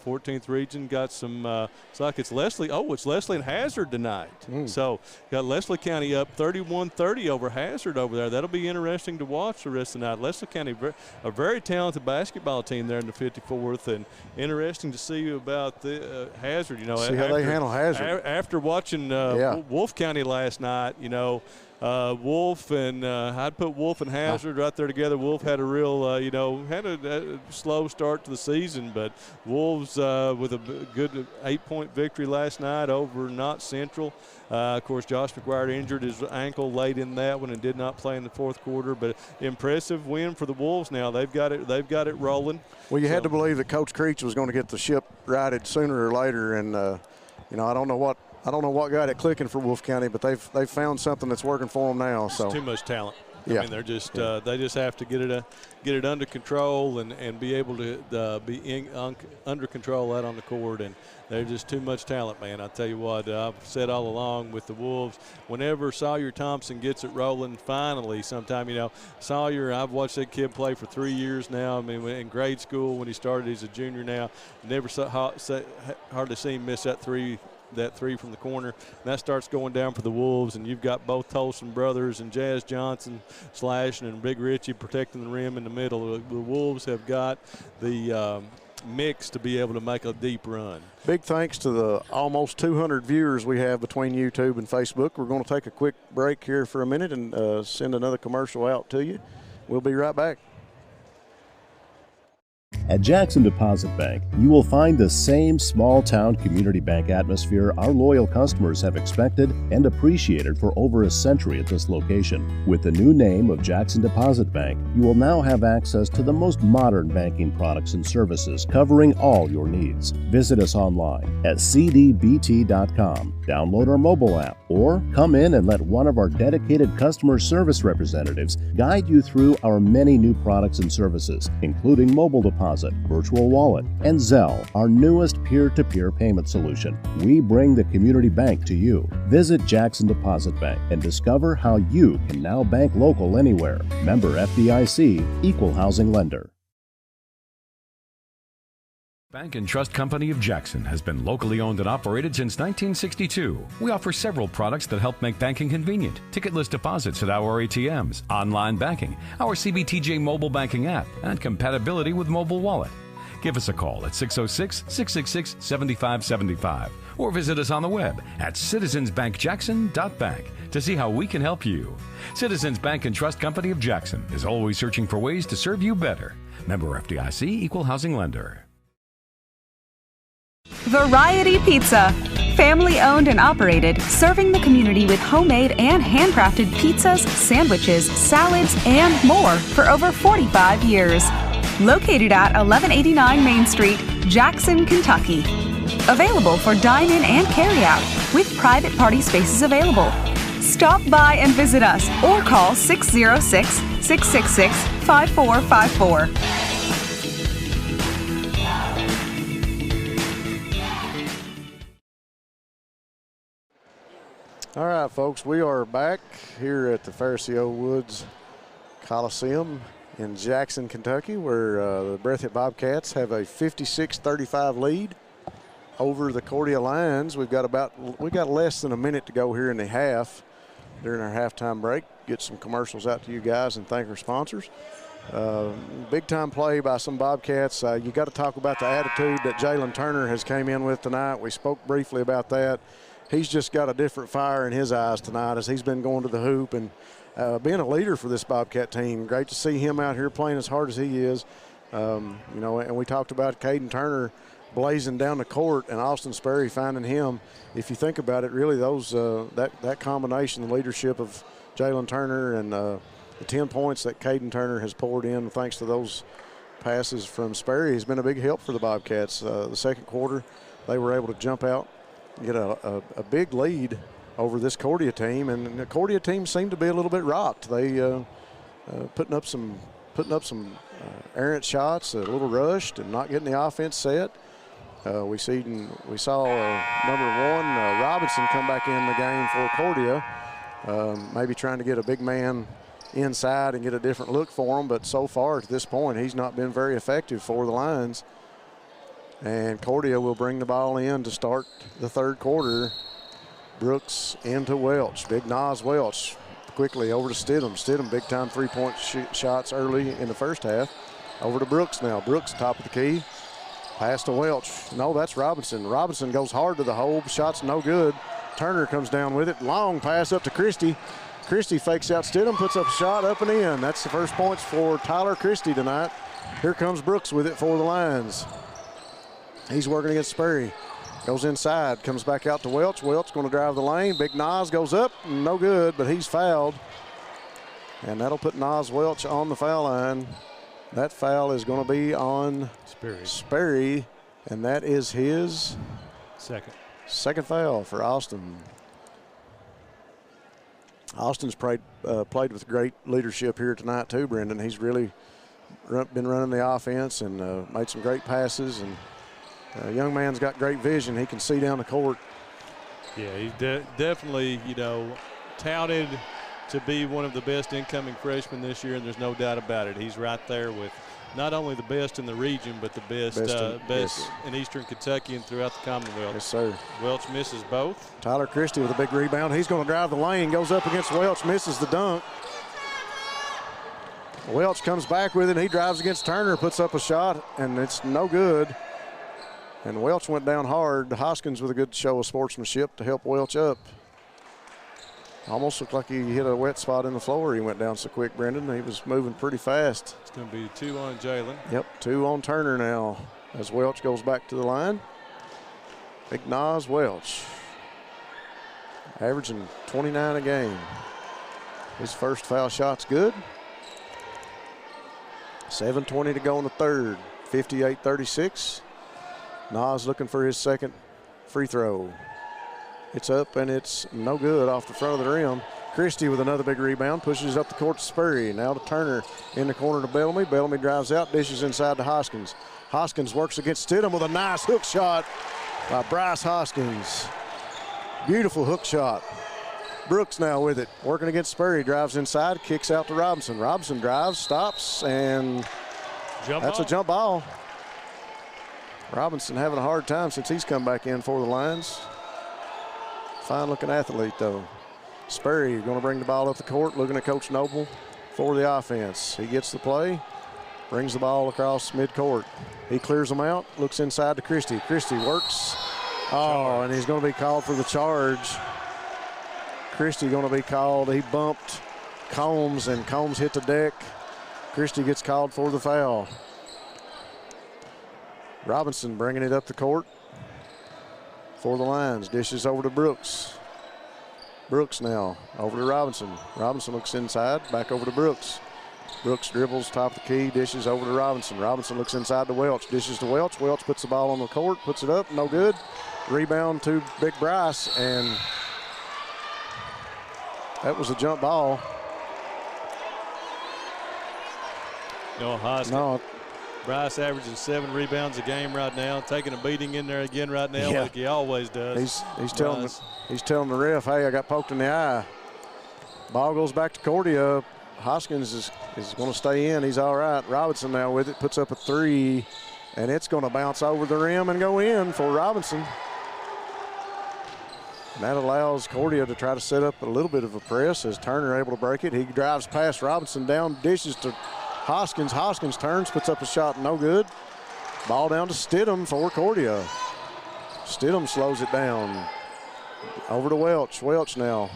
14th region got some, it's like it's Leslie. Oh, it's Leslie and Hazard tonight. So got Leslie County up 31-30 over Hazard over there. That'll be interesting to watch the rest of the night. Leslie County, a very talented basketball team there in the 54th, and interesting to see about the Hazard. See how they handle Hazard. After watching Wolf County last night, Wolf and I'd put Wolf and Hazard right there together. Wolf had a real, had a slow start to the season, but Wolves with a good 8-point victory last night over Knott Central. Of course, Josh McGuire injured his ankle late in that one and did not play in the fourth quarter, but impressive win for the Wolves. Now they've got it rolling. Well, you had to believe that Coach Creech was going to get the ship righted sooner or later, and I don't know what got it clicking for Wolf County, but they've found something that's working for them now. So too much talent. I mean, they're just they just have to get it under control and be able to be under control out on the court, and they're just too much talent, man. I tell you what, I've said all along with the Wolves, whenever Sawyer Thompson gets it rolling, finally, sometime, you know, Sawyer, I've watched that kid play for 3 years now. I mean, in grade school when he started, he's a junior now. Never hardly see him miss that three from the corner. And that starts going down for the Wolves, and you've got both Tolson brothers and Jazz Johnson slashing and Big Richie protecting the rim in the middle. The Wolves have got the mix to be able to make a deep run. Big thanks to the almost 200 viewers we have between YouTube and Facebook. We're going to take a quick break here for a minute and send another commercial out to you. We'll be right back. At Jackson Deposit Bank, you will find the same small-town community bank atmosphere our loyal customers have expected and appreciated for over a century at this location. With the new name of Jackson Deposit Bank, you will now have access to the most modern banking products and services covering all your needs. Visit us online at cdbt.com, download our mobile app, or come in and let one of our dedicated customer service representatives guide you through our many new products and services, including mobile deposit, virtual wallet, and Zelle, our newest peer-to-peer payment solution. We bring the community bank to you. Visit Jackson Deposit Bank and discover how you can now bank local anywhere. Member FDIC, Equal Housing Lender. Bank and Trust Company of Jackson has been locally owned and operated since 1962. We offer several products that help make banking convenient. Ticketless deposits at our ATMs, online banking, our CBTJ mobile banking app, and compatibility with mobile wallet. Give us a call at 606-666-7575 or visit us on the web at citizensbankjackson.bank to see how we can help you. Citizens Bank and Trust Company of Jackson is always searching for ways to serve you better. Member FDIC, Equal Housing Lender. Variety Pizza. Family owned and operated, serving the community with homemade and handcrafted pizzas, sandwiches, salads, and more for over 45 years. Located at 1189 Main Street, Jackson, Kentucky. Available for dine-in and carry-out, with private party spaces available. Stop by and visit us or call 606-666-5454. All right, folks, we are back here at the Fairce Woods Coliseum in Jackson, Kentucky, where the Breathitt Bobcats have a 56-35 lead over the Cordia Lions. We got less than a minute to go here in the half during our halftime break. Get some commercials out to you guys and thank our sponsors. Big time play by some Bobcats. You got to talk about the attitude that Jalen Turner has came in with tonight. We spoke briefly about that. He's just got a different fire in his eyes tonight as he's been going to the hoop and being a leader for this Bobcat team. Great to see him out here playing as hard as he is. You know, and we talked about Caden Turner blazing down the court and Austin Sperry finding him. If you think about it, really those that combination, the leadership of Jalen Turner and the 10 points that Caden Turner has poured in thanks to those passes from Sperry has been a big help for the Bobcats. The second quarter, they were able to jump out, get a big lead over this Cordia team, and the Cordia team seemed to be a little bit rocked. They putting up some errant shots, a little rushed, and not getting the offense set. We saw number 1 Robinson come back in the game for Cordia, maybe trying to get a big man inside and get a different look for him. But so far at this point, he's not been very effective for the Lions. And Cordia will bring the ball in to start the third quarter. Brooks into Welch. Big Nas Welch quickly over to Stidham. Stidham big time three-point shots early in the first half. Over to Brooks now. Brooks top of the key. Pass to Welch. No, that's Robinson. Robinson goes hard to the hole. Shot's no good. Turner comes down with it. Long pass up to Christie. Christie fakes out Stidham, puts up a shot up and in. That's the first points for Tyler Christie tonight. Here comes Brooks with it for the Lions. He's working against Sperry. Goes inside, comes back out to Welch. Welch going to drive the lane. Big Nas goes up, no good, but he's fouled. And that'll put Nas Welch on the foul line. That foul is going to be on Sperry, and that is his second foul for Austin. Austin's played with great leadership here tonight too, Brendan. He's really been running the offense and made some great passes. And young man's got great vision. He can see down the court. Yeah, he's definitely, touted to be one of the best incoming freshmen this year, and there's no doubt about it. He's right there with not only the best in the region, but the best in Eastern Kentucky and throughout the Commonwealth. Yes, sir. Welch misses both. Tyler Christie with a big rebound. He's going to drive the lane, goes up against Welch, misses the dunk. Welch comes back with it. He drives against Turner, puts up a shot, and it's no good. And Welch went down hard. Hoskins with a good show of sportsmanship to help Welch up. Almost looked like he hit a wet spot in the floor. He went down so quick, Brendan. He was moving pretty fast. It's going to be 2 on Jalen. Yep, 2 on Turner now as Welch goes back to the line. Big Nas Welch, averaging 29 a game. His first foul shot's good. 7:20 to go in the third, 58-36. Nas looking for his second free throw. It's up and it's no good off the front of the rim. Christie with another big rebound, pushes up the court to Spurry. Now to Turner in the corner to Bellamy. Bellamy drives out, dishes inside to Hoskins. Hoskins works against Stidham with a nice hook shot by Bryce Hoskins. Beautiful hook shot. Brooks now with it, working against Spurry, drives inside, kicks out to Robinson. Robinson drives, stops, and that's a jump ball. Robinson having a hard time since he's come back in for the Lions. Fine looking athlete though. Spurry going to bring the ball up the court, looking at Coach Noble for the offense. He gets the play, brings the ball across midcourt. He clears them out, looks inside to Christie. Christie works. Oh, and he's going to be called for the charge. Christie going to be called. He bumped Combs, and Combs hit the deck. Christie gets called for the foul. Robinson bringing it up the court for the Lions. Dishes over to Brooks. Brooks now over to Robinson. Robinson looks inside, back over to Brooks. Brooks dribbles top of the key, dishes over to Robinson. Robinson looks inside to Welch, dishes to Welch. Welch puts the ball on the court, puts it up, no good. Rebound to Big Bryce, and that was a jump ball. No, Hoskins. No. Bryce averaging 7 rebounds a game right now, taking a beating in there again right now, like he always does. He's telling the ref, hey, I got poked in the eye. Ball goes back to Cordia. Hoskins is going to stay in. He's all right. Robinson now with it, puts up a 3, and it's going to bounce over the rim and go in for Robinson. And that allows Cordia to try to set up a little bit of a press as Turner able to break it. He drives past Robinson, down, dishes to Hoskins. Hoskins turns, puts up a shot, no good. Ball down to Stidham for Cordia. Stidham slows it down. Over to Welch. Welch now.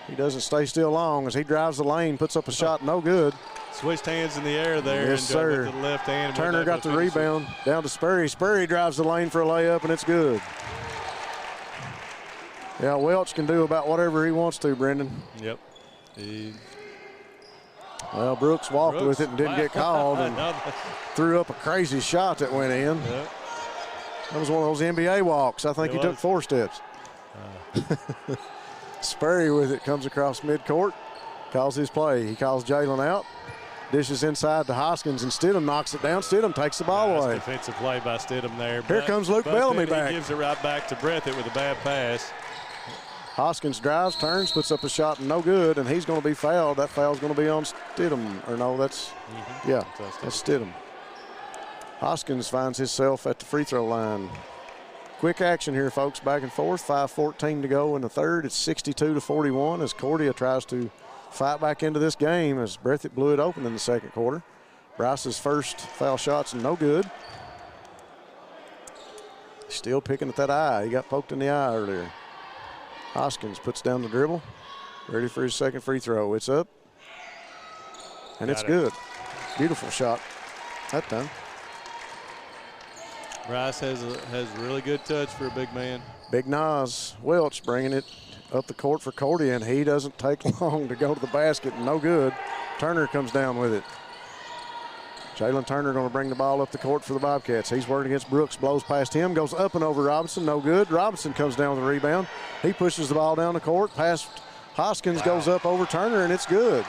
He doesn't stay still long as he drives the lane, puts up a shot, no good. Switched hands in the air there. Yes, sir. With the left hand. Turner got the rebound. Down to Spurry. Spurry drives the lane for a layup, and it's good. Yeah, Welch can do about whatever he wants to, Brendan. Yep. Well, Brooks walked with it and didn't get called and threw up a crazy shot that went in. Yep. That was one of those NBA walks. I think he took 4 steps. Spurry with it, comes across midcourt, calls his play. He calls Jalen out, dishes inside to Hoskins, and Stidham knocks it down. Stidham takes the ball away. Defensive play by Stidham there. Here comes Luke Bellamy back. He gives it right back to Breathitt with a bad pass. Hoskins drives, turns, puts up a shot, and no good, and he's going to be fouled. That foul's going to be on Stidham. Or no, that's Stidham. Hoskins finds himself at the free throw line. Quick action here, folks, back and forth. 5:14 to go in the third. It's 62-41 as Cordia tries to fight back into this game as Breathitt blew it open in the second quarter. Bryce's first foul shot's no good. Still picking at that eye. He got poked in the eye earlier. Hoskins puts down the dribble, ready for his second free throw. It's up, and it's good. Beautiful shot that time. Bryce has really good touch for a big man. Big Nas Welch bringing it up the court for Cordia, and he doesn't take long to go to the basket. No good. Turner comes down with it. Jalen Turner going to bring the ball up the court for the Bobcats. He's working against Brooks, blows past him, goes up and over Robinson, no good. Robinson comes down with the rebound. He pushes the ball down the court, past Hoskins goes up over Turner, and it's good.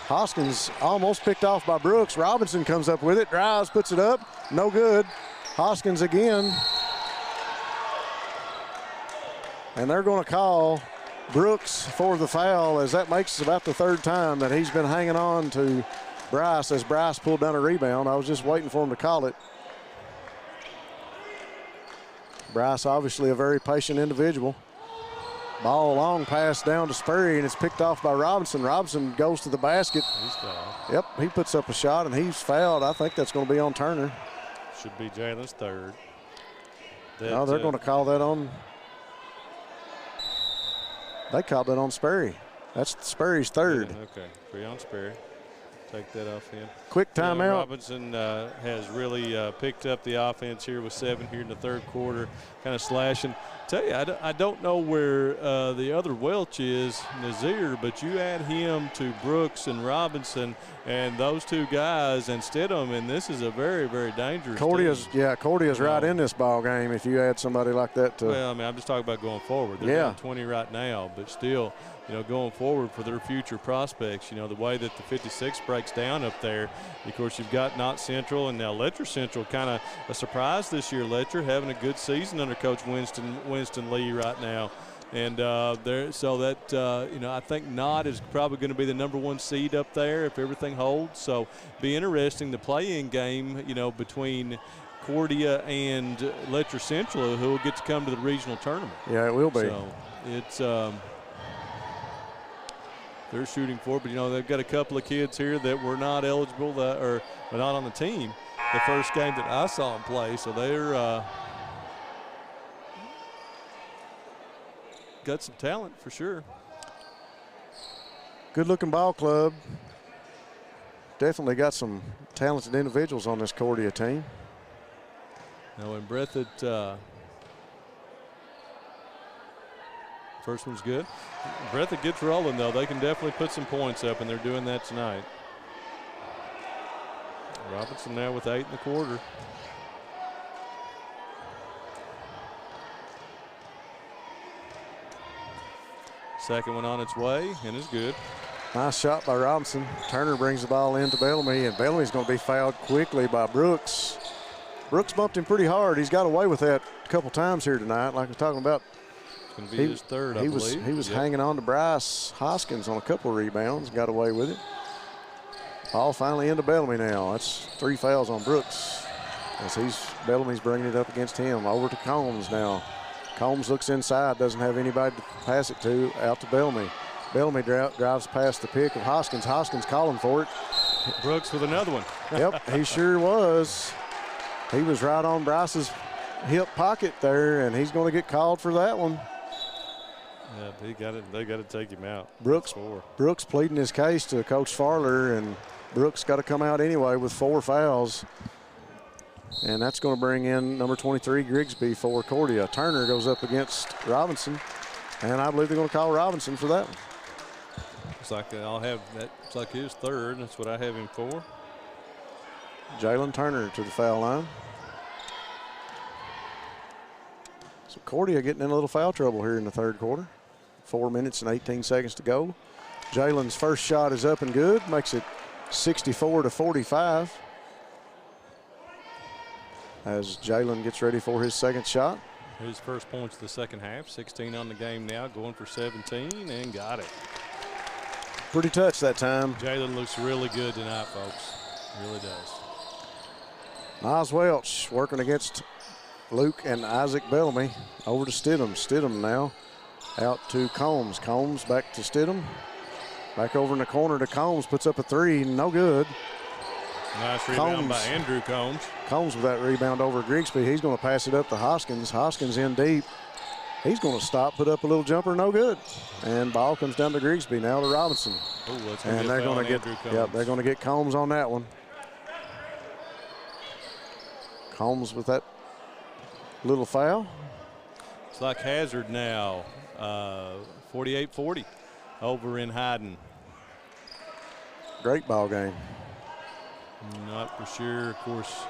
Hoskins almost picked off by Brooks. Robinson comes up with it, drives, puts it up, no good. Hoskins again. And they're going to call Brooks for the foul, as that makes about the third time that he's been hanging on to Bryce as Bryce pulled down a rebound. I was just waiting for him to call it. Bryce, obviously a very patient individual. Ball long pass down to Sperry, and it's picked off by Robinson. Robinson goes to the basket. He's fouled. Yep, he puts up a shot, and he's fouled. I think that's going to be on Turner. Should be Jalen's third. No, they're going to call that on. They called that on Sperry. That's Sperry's third. Okay, 3 on Sperry. Take that off him. Quick timeout. Robinson has really picked up the offense here with 7 here in the third quarter, kind of slashing. Tell you, I don't know where the other Welch is, Nazir, but you add him to Brooks and Robinson and those two guys and Stidham, and this is a very, very dangerous team. Cordia's right in this ball game if you add somebody like that to. Well, I mean, I'm just talking about going forward. They're down 20 right now, but still, you know, going forward for their future prospects, you know, the way that the 56 breaks down up there. Of course, you've got Knott Central and now Letcher Central, kind of a surprise this year. Letcher having a good season under Coach Winston Lee right now. And so that, you know, I think Knott is probably going to be the #1 seed up there if everything holds. So be interesting, the play-in game, you know, between Cordia and Letcher Central, who will get to come to the regional tournament. Yeah, it will be. So it's they're shooting for it, but, you know, they've got a couple of kids here that were not eligible or not on the team the first game that I saw them play. So they're got some talent for sure. Good-looking ball club. Definitely got some talented individuals on this Cordia team. Now in Breathitt, first one's good. Breathitt gets rolling, though. They can definitely put some points up, and they're doing that tonight. Robinson now with 8 in the quarter. Second one on its way, and is good. Nice shot by Robinson. Turner brings the ball into Bellamy, and Bellamy's going to be fouled quickly by Brooks. Brooks bumped him pretty hard. He's got away with that a couple times here tonight, like we're talking about. It's going to be his third, I believe. He was hanging on to Bryce Hoskins on a couple of rebounds and got away with it. Ball finally into Bellamy now. That's 3 fouls on Brooks as Bellamy's bringing it up against him. Over to Combs now. Combs looks inside, doesn't have anybody to pass it to, out to Bellamy. Bellamy drives past the pick of Hoskins. Hoskins calling for it. Brooks with another one. Yep, he sure was. He was right on Bryce's hip pocket there, and he's going to get called for that one. Yeah, they got to take him out. Brooks pleading his case to Coach Farler, and Brooks got to come out anyway with 4 fouls. And that's going to bring in number 23, Grigsby, for Cordia. Turner goes up against Robinson, and I believe they're going to call Robinson for that one. Looks like I'll have that. It's like his third. That's what I have him for. Jalen Turner to the foul line. So Cordia getting in a little foul trouble here in the third quarter. 4 minutes and 18 seconds to go. Jalen's first shot is up and good, makes it 64-45. As Jalen gets ready for his second shot. His first points of the second half, 16 on the game now, going for 17, and got it. Pretty touch that time. Jalen looks really good tonight, folks. Really does. Miles Welch working against Luke and Isaac Bellamy. Over to Stidham. Stidham now out to Combs. Combs back to Stidham. Back over in the corner to Combs. Puts up a 3. No good. Nice rebound by Andrew Combs. Combs with that rebound over Grigsby. He's going to pass it up to Hoskins. Hoskins in deep. He's going to stop, put up a little jumper, no good. And ball comes down to Grigsby, now to Robinson. And they're going to get Combs on that one. Combs with that little foul. It's like Hazard now, 48-40 over in Hyden. Great ball game. Not for sure, of course.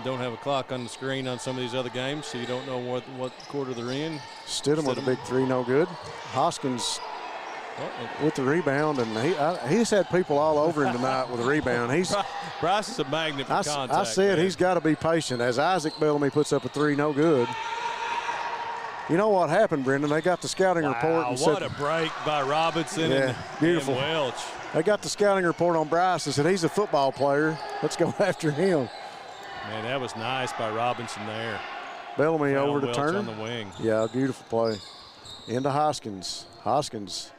Don't have a clock on the screen on some of these other games, so you don't know what quarter they're in. Stidham with a big three, no good. Hoskins with the rebound, and he's had people all over him tonight with a rebound. Bryce is a magnet for contact. I said, man. He's got to be patient. As Isaac Bellamy puts up a three, no good. You know what happened, Brendan? They got the scouting report. And what said, a break by Robinson and beautiful. Welch. They got the scouting report on Bryce and said, he's a football player. Let's go after him. Man, that was nice by Robinson there. Bellamy Found over to Welch Turner. on the wing. Yeah, beautiful play. Into Hoskins. Hoskins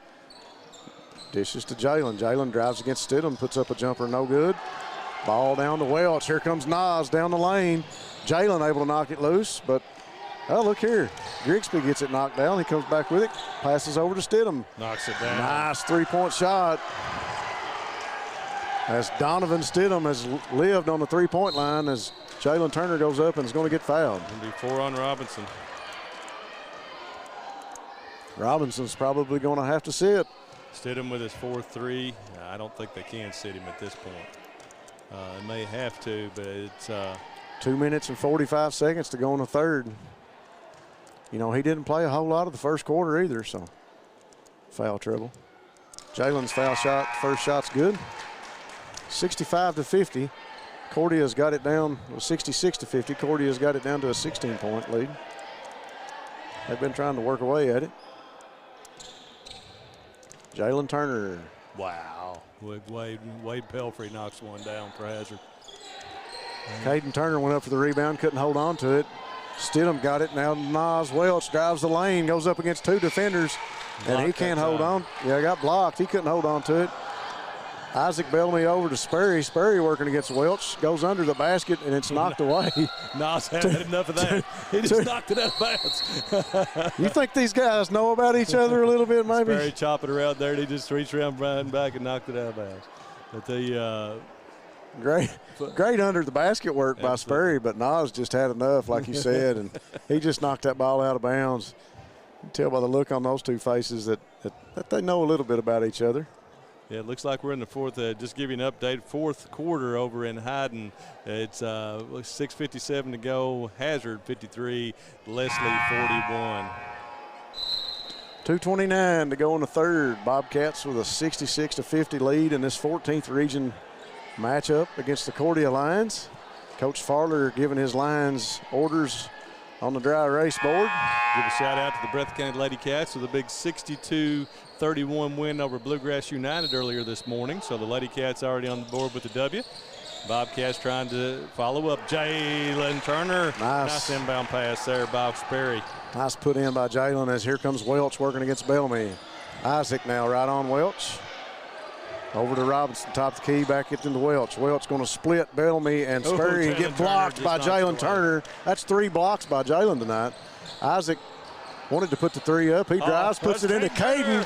dishes to Jalen. Jalen drives against Stidham, puts up a jumper, no good. Ball down to Welch. Here comes Nas down the lane. Jalen able to knock it loose, but oh, look here. Grigsby gets it knocked down. He comes back with it, passes over to Stidham. Knocks it down. Nice three-point shot. As Donovan Stidham has lived on the three-point line as Jalen Turner goes up and is going to get fouled. It'll be 4 on Robinson. Robinson's probably going to have to sit. Stidham with his 4-3. I don't think they can sit him at this point. May have to, but it's 2 minutes and 45 seconds to go in the third. You know, he didn't play a whole lot of the first quarter either, so foul trouble. Jalen's foul shot, first shot's good. 65-50. Cordia's got it down, 66-50. Cordia's got it down to a 16-point lead. They've been trying to work away at it. Jalen Turner. wow. Wade Pelfrey knocks one down for Hazard. Caden Turner went up for the rebound, couldn't hold on to it. Stidham got it. Now Nas Welch drives the lane, goes up against two defenders, and he can't hold on. Yeah, got blocked. He couldn't hold on to it. Isaac Bellamy over to Sperry. Sperry working against Welch, goes under the basket, and it's knocked away. Nas had enough of that. He just knocked it out of bounds. You think these guys know about each other a little bit, maybe? Sperry chopping around there, and he just reached around Brian back and knocked it out of bounds. But the Great under the basket work by Sperry, but Nas just had enough, like you said, and he just knocked that ball out of bounds. You can tell by the look on those two faces that they know a little bit about each other. Yeah, it looks like we're in the fourth. Just give you an update. Fourth quarter over in Hyden. It's 6:57 to go. Hazard 53, Leslie 41. 2:29 to go in the third. Bobcats with a 66-50 lead in this 14th region matchup against the Cordia Lions. Coach Farler giving his Lions orders on the dry erase board. Give a shout out to the Breathitt County Lady Cats with a big 62-31 win over Bluegrass United earlier this morning. So the Lady Cats already on the board with the W. Bobcats trying to follow up. Jalen Turner. Nice inbound pass there by Sperry. Nice put in by Jalen as here comes Welch working against Bellamy. Isaac now right on Welch. Over to Robinson, top of the key, back it into Welch. Welch going to split Bellamy and Sperry and get blocked by Jalen Turner. That's 3 blocks by Jalen tonight. Isaac wanted to put the 3 up. He drives, puts it into Caden.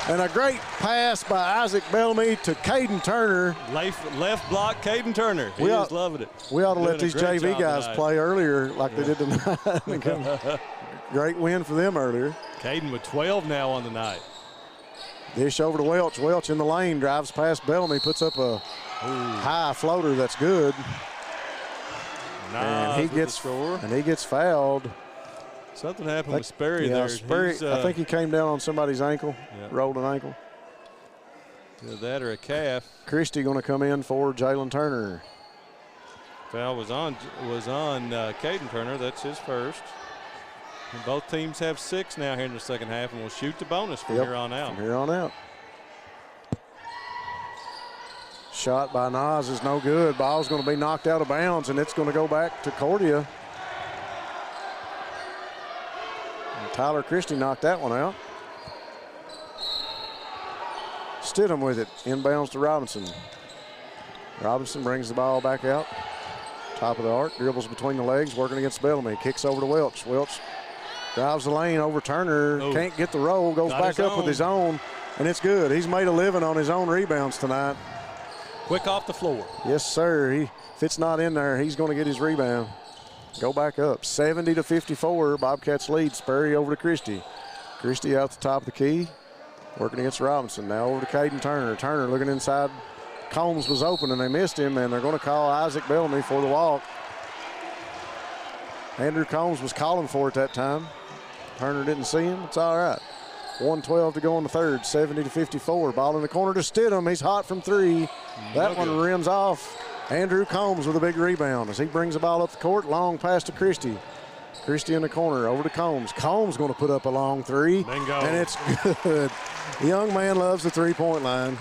And a great pass by Isaac Bellamy to Caden Turner. Left block, Caden Turner. He is loving it. We ought to let these JV guys play earlier like they did tonight. Great win for them earlier. Caden with 12 now on the night. Dish over to Welch. Welch in the lane, drives past Bellamy, puts up a high floater that's good. And he gets fouled. Something happened with Sperry there. Sperry, I think he came down on somebody's ankle, rolled an ankle. Either that or a calf. Christie going to come in for Jalen Turner. Foul was on Caden Turner. That's his first. And both teams have 6 now here in the second half, and we'll shoot the bonus from here on out. From here on out. Shot by Nas is no good. Ball's going to be knocked out of bounds, and it's going to go back to Cordia. And Tyler Christie knocked that one out. Stidham with it. Inbounds to Robinson. Robinson brings the ball back out. Top of the arc. Dribbles between the legs, working against Bellamy. Kicks over to Welch. Welch drives the lane over Turner. Can't get the roll. Goes back up with his own, and it's good. He's made a living on his own rebounds tonight. Quick off the floor. Yes, sir. If it's not in there, he's going to get his rebound. Go back up. 70-54. Bobcats lead. Sperry over to Christie. Christie out the top of the key. Working against Robinson. Now over to Caden Turner. Turner looking inside. Combs was open and they missed him, and they're going to call Isaac Bellamy for the walk. Andrew Combs was calling for it that time. Turner didn't see him. It's all right. 1:12 to go in the third, 70-54. Ball in the corner to Stidham. He's hot from three. That one rims off. Andrew Combs with a big rebound as he brings the ball up the court. Long pass to Christie. Christie in the corner, over to Combs. Combs going to put up a long three. Bingo. And it's good. The young man loves the three-point line.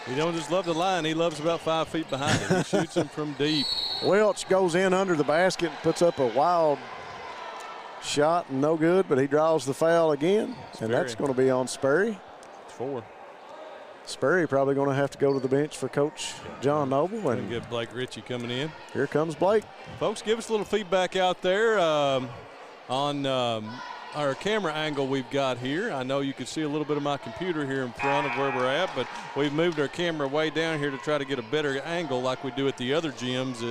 He don't just love the line, he loves about 5 feet behind it. He shoots him from deep. Welch goes in under the basket and puts up a wild shot, no good, but he draws the foul again. And that's going to be on Sperry. 4. Sperry probably going to have to go to the bench for Coach John Noble. And get Blake Ritchie coming in. Here comes Blake. Folks, give us a little feedback out there on our camera angle we've got here. I know you can see a little bit of my computer here in front of where we're at, but we've moved our camera way down here to try to get a better angle like we do at the other gyms,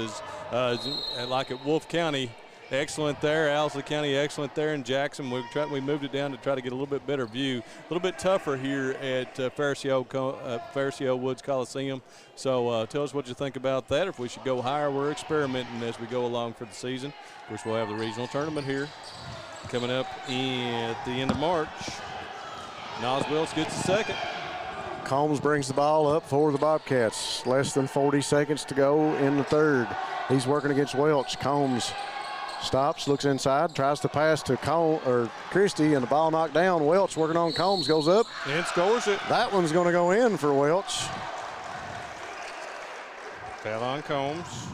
like at Wolfe County. Excellent there, Owsley County excellent there, and Jackson. We moved it down to try to get a little bit better view. A little bit tougher here at Fairce Woods Coliseum. So tell us what you think about that. If we should go higher, we're experimenting as we go along for the season. Of course, we'll have the regional tournament here coming up at the end of March. Nas Wells gets the second. Combs brings the ball up for the Bobcats. Less than 40 seconds to go in the third. He's working against Welch. Combs stops, looks inside, tries to pass to Christie, and the ball knocked down. Welch working on Combs, goes up. And scores it. That one's going to go in for Welch. Foul on Combs.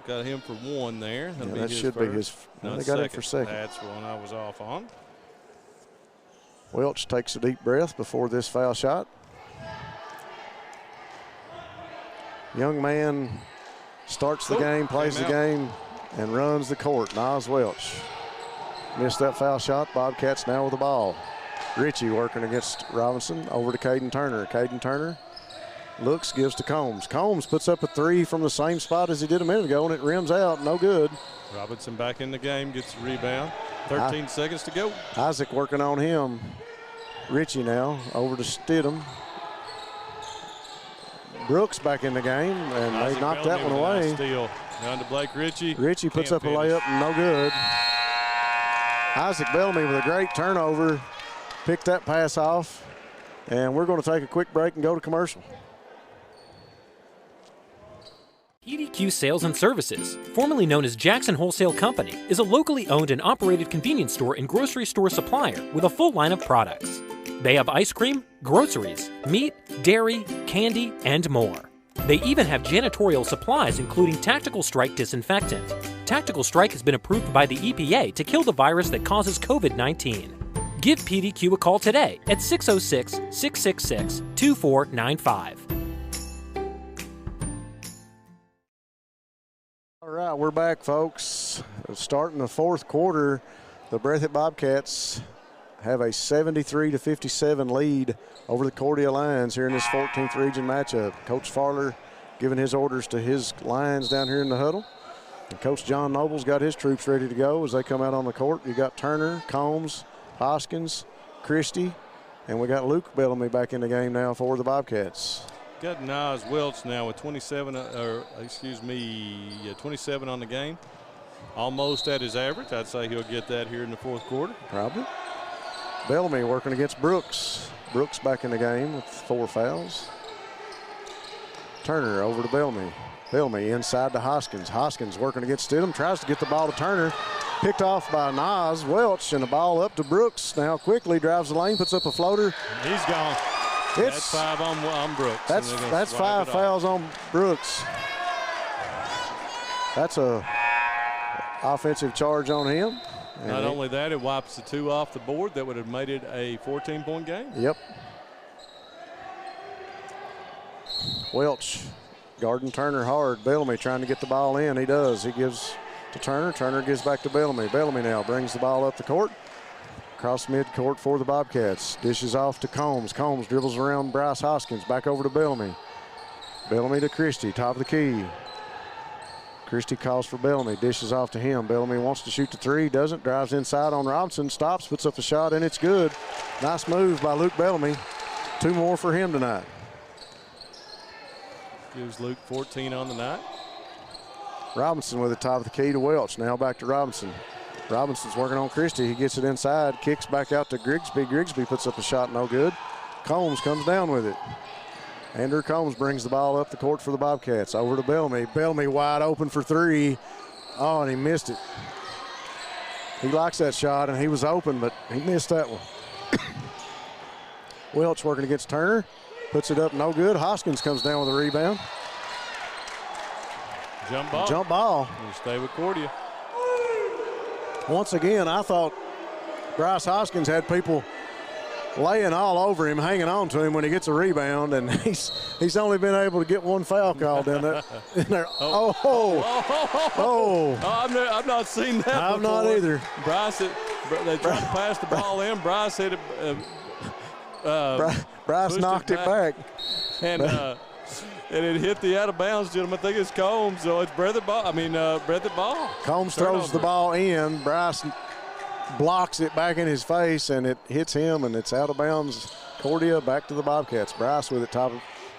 Got him for one there. That should be his. No, they got him for second. That's one I was off on. Welch takes a deep breath before this foul shot. Young man starts the game, plays the game, and runs the court. Nas Welch missed that foul shot. Bobcats now with the ball. Ritchie working against Robinson. Over to Caden Turner. Caden Turner looks, gives to Combs. Combs puts up a three from the same spot as he did a minute ago, and it rims out. No good. Robinson back in the game, gets the rebound. 13 seconds to go. Isaac working on him. Ritchie now over to Stidham. Brooks back in the game, and Isaac they knocked that one away. Steal. Down to Blake Ritchie. Ritchie puts up a layup, no good. Isaac Bellamy with a great turnover. Picked that pass off. And we're going to take a quick break and go to commercial. PDQ Sales and Services, formerly known as Jackson Wholesale Company, is a locally owned and operated convenience store and grocery store supplier with a full line of products. They have ice cream, groceries, meat, dairy, candy, and more. They even have janitorial supplies, including Tactical Strike disinfectant. Tactical Strike has been approved by the EPA to kill the virus that causes COVID-19. Give PDQ a call today at 606-666-2495. All right, we're back, folks. Starting the fourth quarter, the Breathitt Bobcats have a 73-57 lead over the Cordia Lions here in this 14th region matchup. Coach Farler giving his orders to his Lions down here in the huddle. And Coach John Noble's got his troops ready to go as they come out on the court. You got Turner, Combs, Hoskins, Christie, and we got Luke Bellamy back in the game now for the Bobcats. Got Nas Welch now with 27 on the game. Almost at his average. I'd say he'll get that here in the fourth quarter. Probably. Bellamy working against Brooks. Brooks back in the game with 4 fouls. Turner over to Bellamy. Bellamy inside to Hoskins. Hoskins working against Stidham. Tries to get the ball to Turner. Picked off by Nas Welch, and the ball up to Brooks. Now quickly drives the lane, puts up a floater. He's gone. That's 5 on Brooks. That's 5 fouls on Brooks. That's a offensive charge on him. Not only that, it wipes the 2 off the board. That would have made it a 14-point game. Yep. Welch guarding Turner hard. Bellamy trying to get the ball in. He does. He gives to Turner. Turner gives back to Bellamy. Bellamy now brings the ball up the court. Across midcourt for the Bobcats. Dishes off to Combs. Combs dribbles around Bryce Hoskins. Back over to Bellamy. Bellamy to Christie. Top of the key. Christie calls for Bellamy. Dishes off to him. Bellamy wants to shoot the 3. Doesn't. Drives inside on Robinson. Stops. Puts up the shot, and it's good. Nice move by Luke Bellamy. 2 more for him tonight. Gives Luke 14 on the night. Robinson with the top of the key to Welch. Now back to Robinson. Robinson's working on Christie. He gets it inside, kicks back out to Grigsby. Grigsby puts up a shot, no good. Combs comes down with it. Andrew Combs brings the ball up the court for the Bobcats. Over to Bellamy. Bellamy wide open for three. Oh, and he missed it. He likes that shot, and he was open, but he missed that one. Welch working against Turner. Puts it up, no good. Hoskins comes down with a rebound. Jump ball. Jump ball. You stay with Cordia. Once again, I thought Bryce Hoskins had people laying all over him, hanging on to him when he gets a rebound, and he's only been able to get one foul called in there. I've not seen that I've before. not either. Bryce, they tried to pass the ball in. Bryce hit it. Bryce knocked it back. And it hit the out of bounds gentleman. I think it's Combs, so it's Breathitt ball. Breathitt ball. Combs throws the ball in. Bryce blocks it back in his face, and it hits him, and it's out of bounds. Cordia back to the Bobcats. Bryce with it top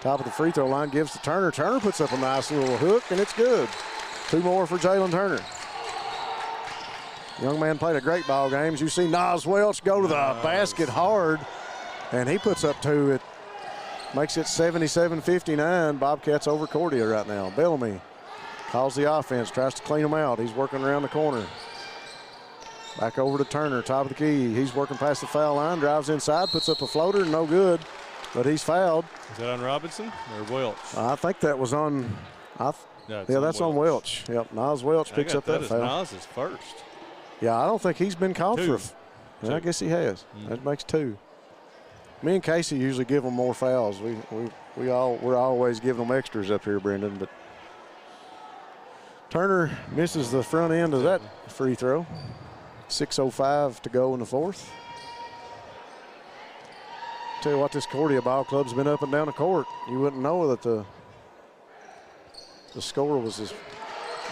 of the free throw line, gives to Turner. Turner puts up a nice little hook, and it's good. 2 more for Jalen Turner. Young man played a great ball game. As you see Nas Welch go to the basket hard, and he puts up 2. It makes it 77-59. Bobcats over Cordia right now. Bellamy calls the offense, tries to clean them out. He's working around the corner. Back over to Turner, top of the key. He's working past the foul line, drives inside, puts up a floater, no good, but he's fouled. Is that on Robinson or Welch? I think that was on, that's on Welch. Yep, Nas Welch picks up that foul. Nas is first. Yeah, I don't think he's been called 2. I guess he has. That makes 2. Me and Casey usually give them more fouls. We're always giving them extras up here, Brendan. But Turner misses the front end of that free throw. 6:05 to go in the fourth. Tell you what, this Cordia ball club's been up and down the court. You wouldn't know that the score was this.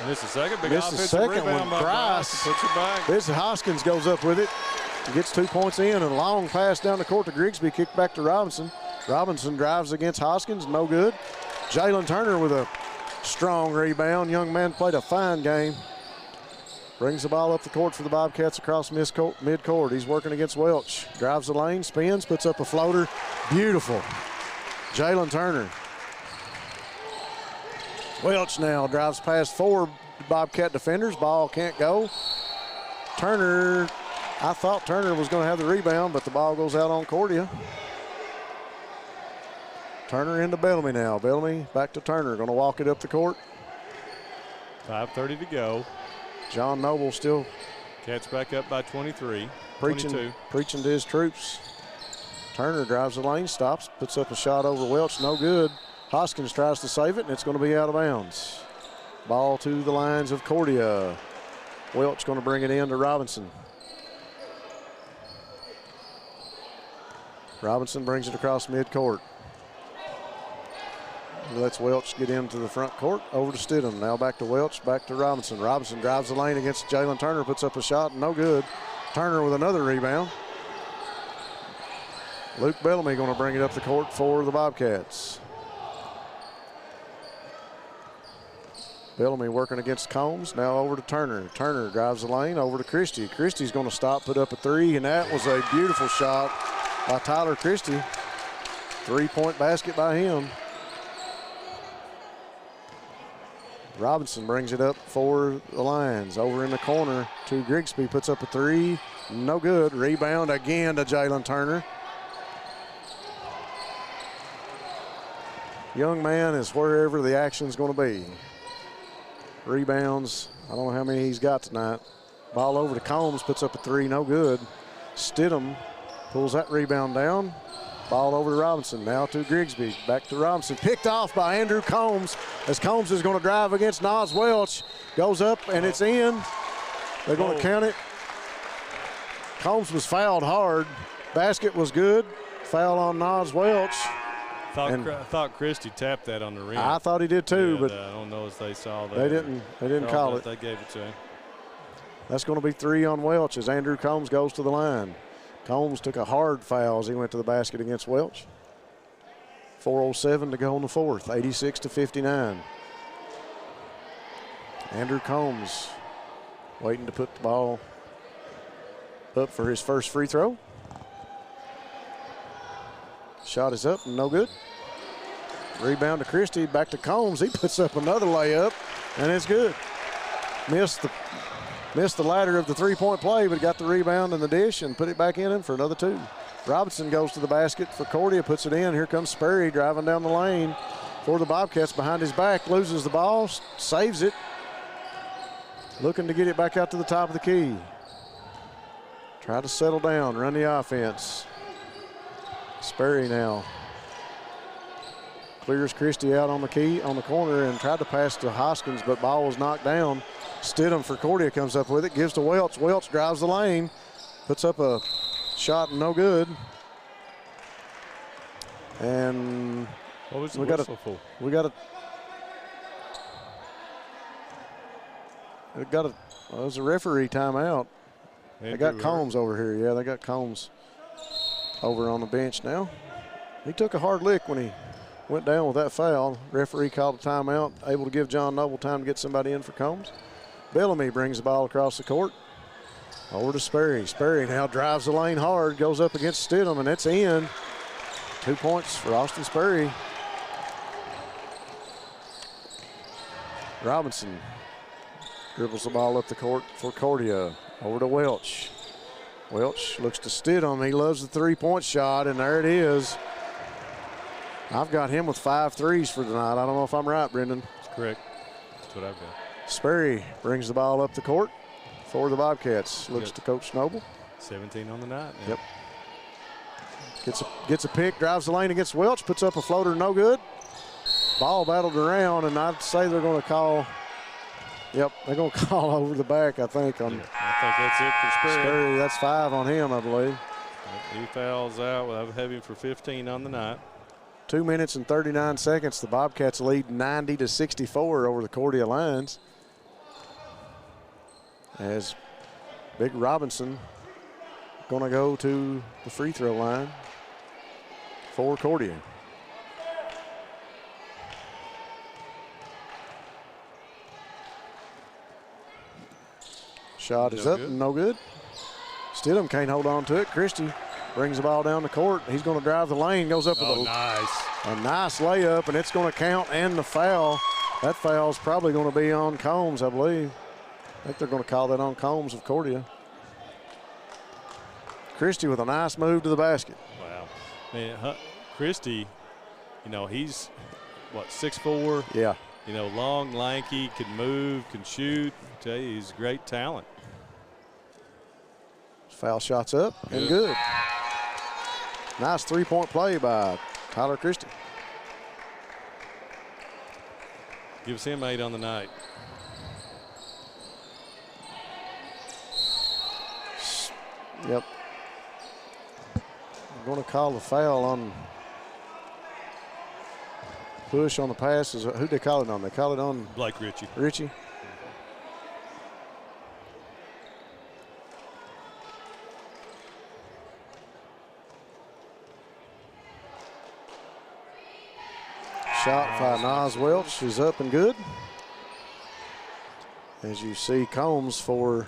And this is the second big This is the second one. Bryce puts it back. This Hoskins goes up with it. He gets 2 points in, and a long pass down the court to Grigsby, kicked back to Robinson. Robinson drives against Hoskins, no good. Jalen Turner with a strong rebound. Young man played a fine game. Brings the ball up the court for the Bobcats across mid-court. He's working against Welch. Drives the lane, spins, puts up a floater. Beautiful. Jalen Turner. Welch now drives past 4 Bobcat defenders. Ball can't go. Turner, I thought Turner was going to have the rebound, but the ball goes out on Cordia. Turner into Bellamy now. Bellamy back to Turner. Going to walk it up the court. 5:30 to go. John Noble still Cats back up by 23. preaching to his troops. Turner drives the lane, stops, puts up a shot over Welch, no good. Hoskins tries to save it, and it's going to be out of bounds. Ball to the lines of Cordia. Welch going to bring it in to Robinson. Robinson brings it across midcourt. Lets Welch get into the front court, over to Stidham. Now back to Welch, back to Robinson. Robinson drives the lane against Jalen Turner, puts up a shot, no good. Turner with another rebound. Luke Bellamy going to bring it up the court for the Bobcats. Bellamy working against Combs, now over to Turner. Turner drives the lane, over to Christie. Christie's going to stop, put up a 3, and that was a beautiful shot by Tyler Christie. 3-point basket by him. Robinson brings it up for the Lions. Over in the corner to Grigsby, puts up a 3. No good. Rebound again to Jalen Turner. Young man is wherever the action's going to be. Rebounds, I don't know how many he's got tonight. Ball over to Combs, puts up a 3, no good. Stidham pulls that rebound down. Ball over to Robinson, now to Grigsby, back to Robinson. Picked off by Andrew Combs, as Combs is going to drive against Nas Welch. Goes up, and it's in. They're going to count it. Combs was fouled hard. Basket was good. Foul on Nas Welch. I thought Christie tapped that on the rim. I thought he did too, but I don't know if they saw that. They didn't call it. They gave it to him. That's going to be 3 on Welch as Andrew Combs goes to the line. Combs took a hard foul as he went to the basket against Welch. 4:07 to go in the fourth, 86-59. Andrew Combs waiting to put the ball up for his first free throw. Shot is up and no good. Rebound to Christie, back to Combs. He puts up another layup, and it's good. Missed the ladder of the three-point play, but got the rebound and the dish and put it back in him for another 2. Robinson goes to the basket for Cordia, puts it in. Here comes Sperry driving down the lane for the Bobcats behind his back. Loses the ball, saves it. Looking to get it back out to the top of the key. Try to settle down, run the offense. Sperry now clears Christie out on the key, on the corner, and tried to pass to Hoskins, but ball was knocked down. Stidham for Cordia comes up with it, gives to Welch. Welch drives the lane, puts up a shot, no good. And what was the whistle for? We got a. It was a referee timeout. They got Combs over here. Yeah, they got Combs over on the bench now. He took a hard lick when he went down with that foul. Referee called a timeout, able to give John Noble time to get somebody in for Combs. Bellamy brings the ball across the court. Over to Sperry. Sperry now drives the lane hard, goes up against Stidham, and it's in. 2 points for Austin Sperry. Robinson dribbles the ball up the court for Cordia. Over to Welch. Welch looks to Stidham. He loves the three-point shot, and there it is. I've got him with 5 threes for tonight. I don't know if I'm right, Brendan. That's correct. That's what I've got. Sperry brings the ball up the court for the Bobcats. Looks to Coach Noble. 17 on the night now. Yep. Gets a pick, drives the lane against Welch, puts up a floater, no good. Ball battled around, and I'd say they're going to call. Yep, they're going to call over the back, I think. I think that's it for Sperry. Sperry, that's 5 on him, I believe. He fouls out. We'll have him for 15 on the night. 2 minutes and 39 seconds. The Bobcats lead 90-64 over the Cordia Lions. As Big Robinson going to go to the free throw line for Cordia. Shot is up and no good. Stidham can't hold on to it. Christie brings the ball down the court. He's going to drive the lane, goes up with a nice layup, and it's going to count, and the foul. That foul's probably going to be on Combs, I believe. I think they're going to call that on Combs of Cordia. Christie with a nice move to the basket. Wow. Man, Christie, you know, he's, what, 6'4"? Yeah. You know, long, lanky, can move, can shoot. I tell you, he's great talent. Foul shots up and good. Nice three-point play by Tyler Christie. Gives him 8 on the night. Yep. I'm going to call the foul on push on the passes. Who'd they call it on? They call it on Blake Ritchie. Ritchie. Shot by Nas Welch is up and good. As you see Combs for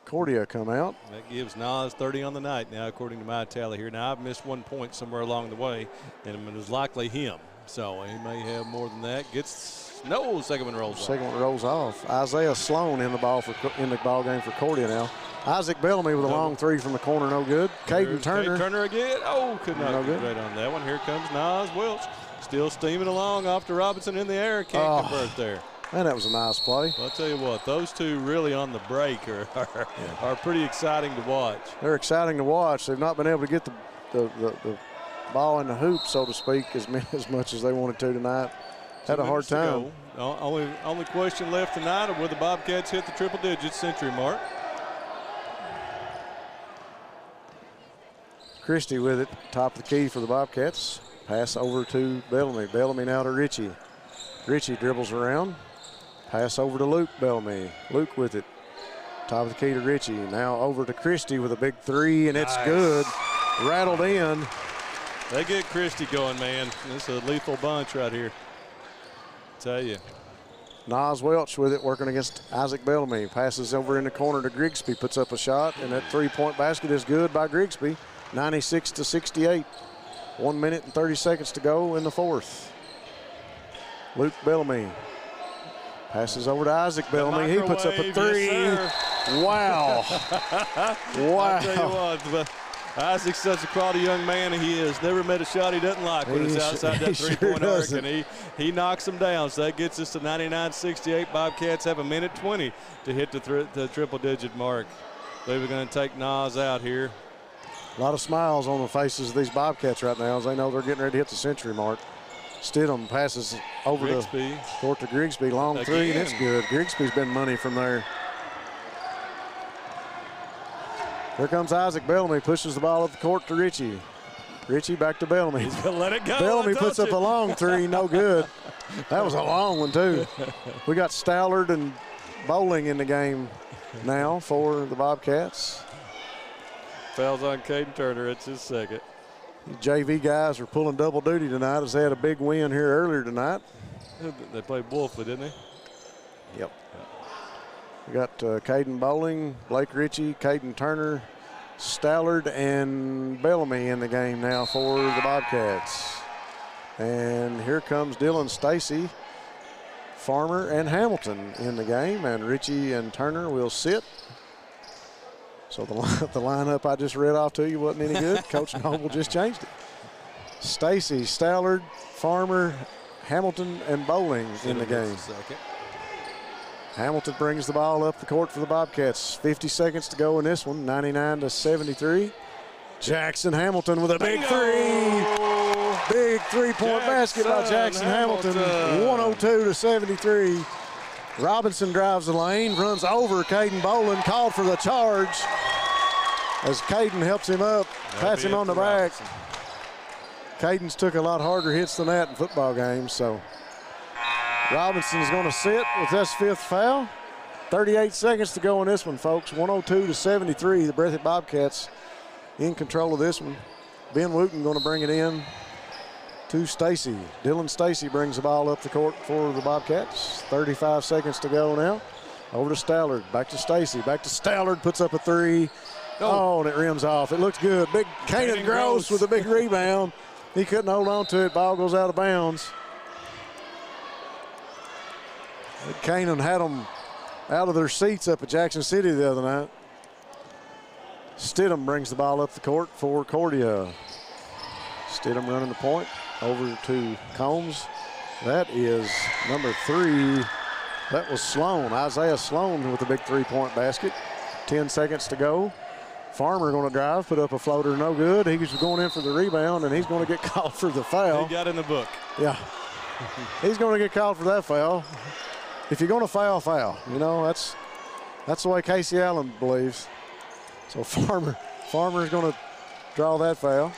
Cordia come out. That gives Nas 30 on the night now, according to my tally here. Now, I've missed 1 point somewhere along the way, and it was likely him. So he may have more than that. Second one rolls off. Second one rolls off. Isaiah Sloan in the ball game for Cordia now. Isaac Bellamy with a long three from the corner, no good. Caden Turner. Turner again. Oh, could not get right on that one. Here comes Nas Welch. Still steaming along off to Robinson in the air. Can't convert there. Man, that was a nice play. Well, I'll tell you what, those two really on the break are pretty exciting to watch. They're exciting to watch. They've not been able to get the ball in the hoop, so to speak, as much as they wanted to tonight. Had a hard time. Only question left tonight of will the Bobcats hit the triple-digit century mark. Christie with it, top of the key for the Bobcats. Pass over to Bellamy. Bellamy now to Ritchie. Ritchie dribbles around. Pass over to Luke Bellamy. Luke with it. Top of the key to Ritchie. Now over to Christie with a big three, and it's good. Rattled in. They get Christie going, man. This is a lethal bunch right here. Tell you. Nas Welch with it, working against Isaac Bellamy. Passes over in the corner to Grigsby, puts up a shot, and that three-point basket is good by Grigsby. 96-68. 1 minute and 30 seconds to go in the fourth. Luke Bellamy passes over to Isaac Bellamy. He puts up a three. Yes, wow. Wow. I'll tell you what, but Isaac's such a quality young man, and he has never met a shot he doesn't like when it's outside that three-point arc, and he knocks them down. So that gets us to 99-68. Bobcats have a minute 20 to hit the triple-digit mark. They're going to take Nas out here. A lot of smiles on the faces of these Bobcats right now as they know they're getting ready to hit the century mark. Stidham passes over Grigsby. to Grigsby. Long three, and it's good. Grigsby's been money from there. Here comes Isaac Bellamy, pushes the ball up the court to Richie. Richie back to Bellamy. He's going to let it go. Bellamy puts up a long three, no good. That was a long one, too. We got Stallard and Bowling in the game now for the Bobcats. Fouls on Caden Turner. It's his second. JV guys are pulling double duty tonight as they had a big win here earlier tonight. They played Wolfley, didn't they? Yep. We got Caden Bowling, Blake Ritchie, Caden Turner, Stallard, and Bellamy in the game now for the Bobcats. And here comes Dylan Stacy, Farmer, and Hamilton in the game. And Ritchie and Turner will sit. So the lineup I just read off to you wasn't any good. Coach Noble just changed it. Stacy, Stallard, Farmer, Hamilton, and Bowling in the game. Hamilton brings the ball up the court for the Bobcats. 50 seconds to go in this one, 99-73. Jackson Hamilton with a big three. Big three-point basket by Jackson Hamilton. 102-73. Robinson drives the lane, runs over Caden Bowling, called for the charge. As Caden helps him up, pats him on the back. Caden's took a lot harder hits than that in football games, so Robinson's going to sit with his fifth foul. 38 seconds to go in this one, folks. 102-73. The Breathitt Bobcats in control of this one. Ben Wooten going to bring it in to Stacy. Dylan Stacy brings the ball up the court for the Bobcats. 35 seconds to go now. Over to Stallard. Back to Stacy. Back to Stallard. Puts up a three. Oh, and it rims off. It looks good. Big Kanan Gross with a big rebound. He couldn't hold on to it. Ball goes out of bounds. Kanan had them out of their seats up at Jackson City the other night. Stidham brings the ball up the court for Cordia. Stidham running the point over to Combs. That is number 3. That was Sloan, Isaiah Sloan with a big three-point basket. 10 seconds to go. Farmer going to drive, put up a floater, no good. He's going in for the rebound, and he's going to get called for the foul. He got in the book. Yeah. He's going to get called for that foul. If you're going to foul, foul. You know, that's the way Casey Allen believes. So Farmer's going to draw that foul.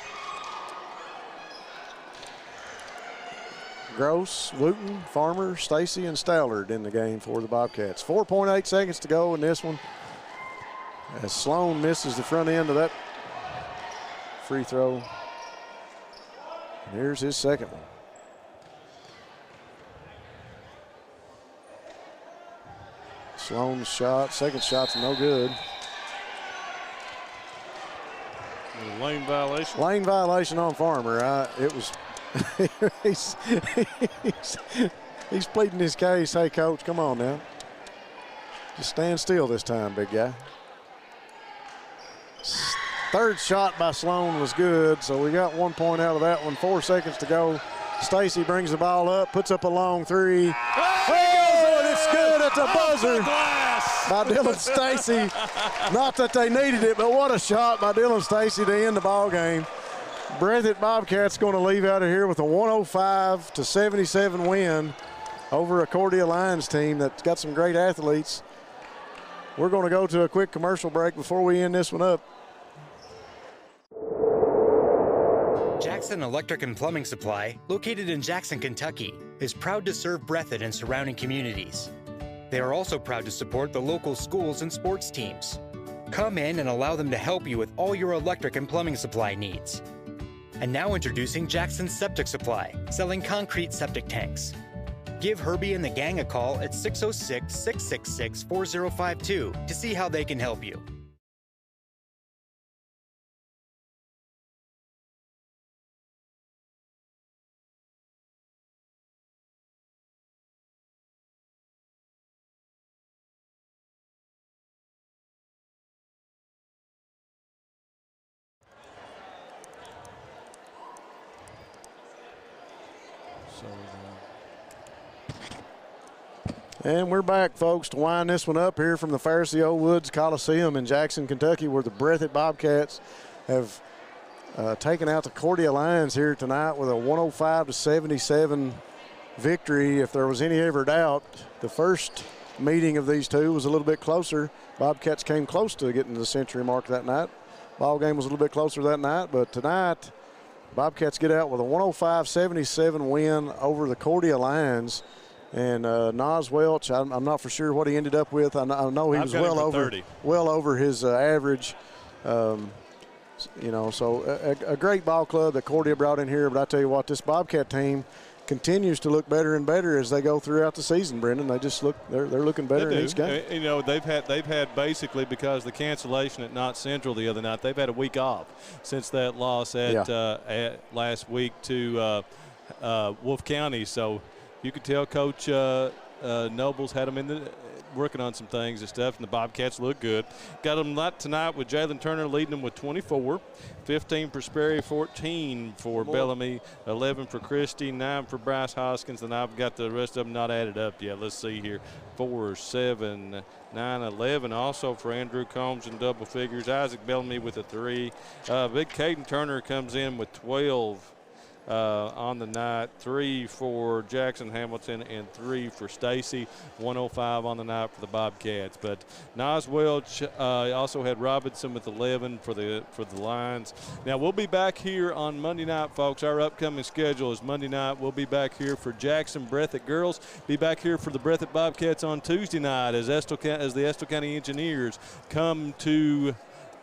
Gross, Wooten, Farmer, Stacy, and Stallard in the game for the Bobcats. 4.8 seconds to go in this one. As Sloan misses the front end of that free throw. And here's his second one. Sloan's shot, second shot's no good. Lane violation. Lane violation on Farmer. It was. he's pleading his case. Hey, coach, come on now. Just stand still this time, big guy. Third shot by Sloan was good, so we got 1 point out of that one. 4 seconds to go. Stacy brings the ball up, puts up a long three. Oh, and it's good at the buzzer by Dylan Stacy. Not that they needed it, but what a shot by Dylan Stacy to end the ball game. Breathitt Bobcats going to leave out of here with a 105-77 win over a Cordia Lions team that's got some great athletes. We're going to go to a quick commercial break before we end this one up. Jackson Electric and Plumbing Supply, located in Jackson, Kentucky, is proud to serve Breathitt and surrounding communities. They are also proud to support the local schools and sports teams. Come in and allow them to help you with all your electric and plumbing supply needs. And now introducing Jackson Septic Supply, selling concrete septic tanks. Give Herbie and the gang a call at 606-666-4052 to see how they can help you. And we're back, folks, to wind this one up here from the Fairce Old Woods Coliseum in Jackson, Kentucky, where the Breathitt Bobcats have taken out the Cordia Lions here tonight with a 105-77 victory. If there was any ever doubt, the first meeting of these two was a little bit closer. Bobcats came close to getting the century mark that night. Ball game was a little bit closer that night, but tonight Bobcats get out with a 105-77 win over the Cordia Lions. And Nas Welch, I'm not for sure what he ended up with. I know he was well over his average. You know, so a great ball club that Cordia brought in here. But I tell you what, this Bobcat team continues to look better and better as they go throughout the season, Brendan. They just look they're looking better in each game. You know, they've had basically, because of the cancellation at Knott Central the other night, they've had a week off since that loss at last week to Wolfe County. So you could tell Coach Nobles had them working on some things and stuff, and the Bobcats look good. Got them tonight with Jalen Turner leading them with 24, 15 for Sperry, 14 for Bellamy, 11 for Christie, 9 for Bryce Hoskins, and I've got the rest of them not added up yet. Let's see here. 4, 7, 9, 11 also for Andrew Combs in double figures. Isaac Bellamy with a 3. Big Caden Turner comes in with 12 on the night, 3 for Jackson Hamilton and 3 for Stacy. 105 on the night for the Bobcats. But Nas Welch also had Robinson with 11 for the Lions. Now we'll be back here on Monday night, folks. Our upcoming schedule is Monday night. We'll be back here for Jackson Breathitt girls. Be back here for the Breathitt Bobcats on Tuesday night as the Estill County Engineers come to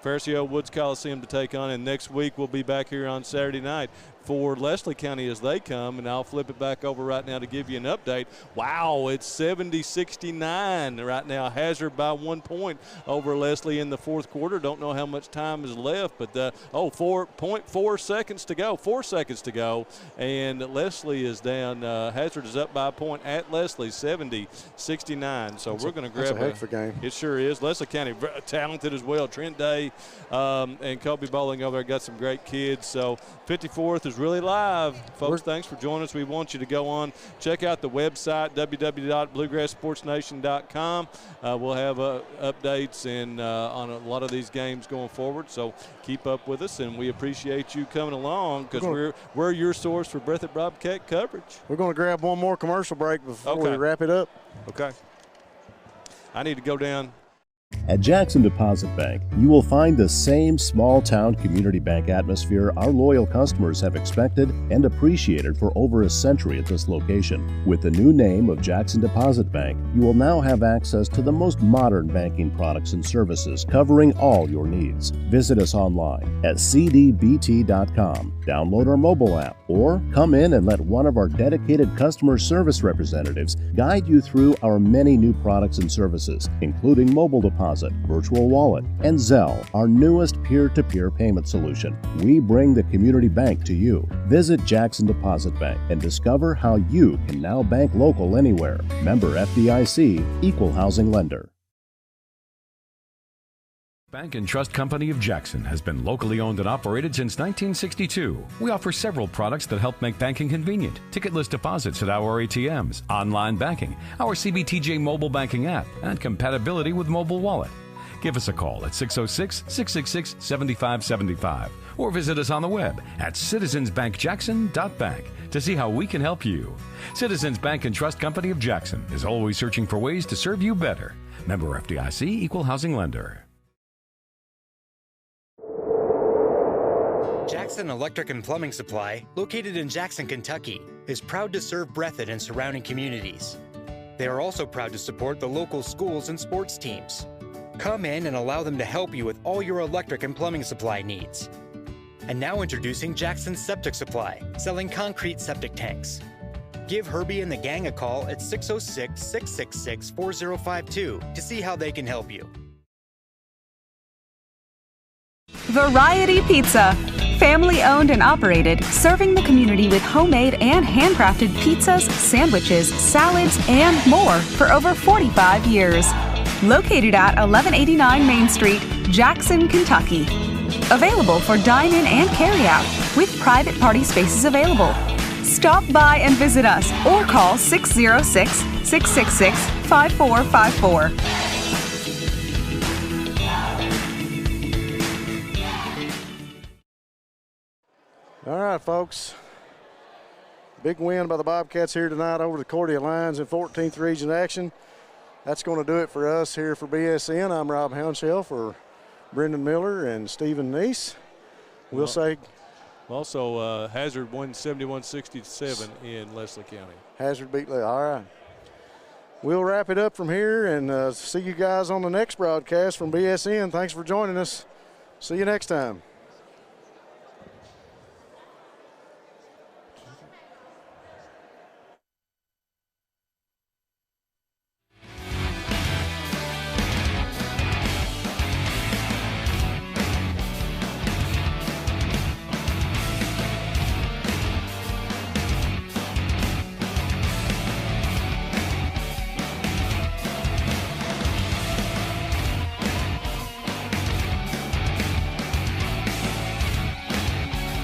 Fairce Old Woods Coliseum to take on, and next week we'll be back here on Saturday night for Leslie County as they come, and I'll flip it back over right now to give you an update. Wow, it's 70-69 right now. Hazard by 1 point over Leslie in the fourth quarter. Don't know how much time is left, but 4.4 seconds to go. 4 seconds to go, and Leslie is down. Hazard is up by a point at Leslie, 70-69. So we're going to grab a heck of a game. It sure is. Leslie County talented as well. Trent Day and Kobe Bowling over there got some great kids. So 54th is really live. Folks, thanks for joining us. We want you to go on, check out the website, www.bluegrasssportsnation.com. We'll have updates and on a lot of these games going forward. So keep up with us, and we appreciate you coming along because we're your source for Breathitt Bobcat coverage. We're going to grab one more commercial break before we wrap it up. Okay. I need to go down. At Jackson Deposit Bank, you will find the same small-town community bank atmosphere our loyal customers have expected and appreciated for over a century at this location. With the new name of Jackson Deposit Bank, you will now have access to the most modern banking products and services covering all your needs. Visit us online at cdbt.com, download our mobile app, or come in and let one of our dedicated customer service representatives guide you through our many new products and services, including mobile deposit, virtual wallet, and Zelle, our newest peer-to-peer payment solution. We bring the community bank to you. Visit Jackson Deposit Bank and discover how you can now bank local anywhere. Member FDIC, Equal Housing Lender. Bank and Trust Company of Jackson has been locally owned and operated since 1962. We offer several products that help make banking convenient. Ticketless deposits at our ATMs, online banking, our CBTJ mobile banking app, and compatibility with mobile wallet. Give us a call at 606-666-7575 or visit us on the web at citizensbankjackson.bank to see how we can help you. Citizens Bank and Trust Company of Jackson is always searching for ways to serve you better. Member FDIC, Equal Housing Lender. Jackson Electric and Plumbing Supply, located in Jackson, Kentucky, is proud to serve Breathitt and surrounding communities. They are also proud to support the local schools and sports teams. Come in and allow them to help you with all your electric and plumbing supply needs. And now introducing Jackson Septic Supply, selling concrete septic tanks. give Herbie and the gang a call at 606-666-4052 to see how they can help you. Variety Pizza. Family owned and operated, serving the community with homemade and handcrafted pizzas, sandwiches, salads, and more for over 45 years. Located at 1189 Main Street, Jackson, Kentucky. Available for dine-in and carry-out, with private party spaces available. Stop by and visit us or call 606-666-5454. All right, folks. Big win by the Bobcats here tonight over the Cordia Lions in 14th Region action. That's going to do it for us here for BSN. I'm Rob Hounshell for Brendan Miller and Stephen Neese. We'll say. Also, Hazard won 71-67 in Leslie County. Hazard beat Leslie. All right. We'll wrap it up from here and see you guys on the next broadcast from BSN. Thanks for joining us. See you next time.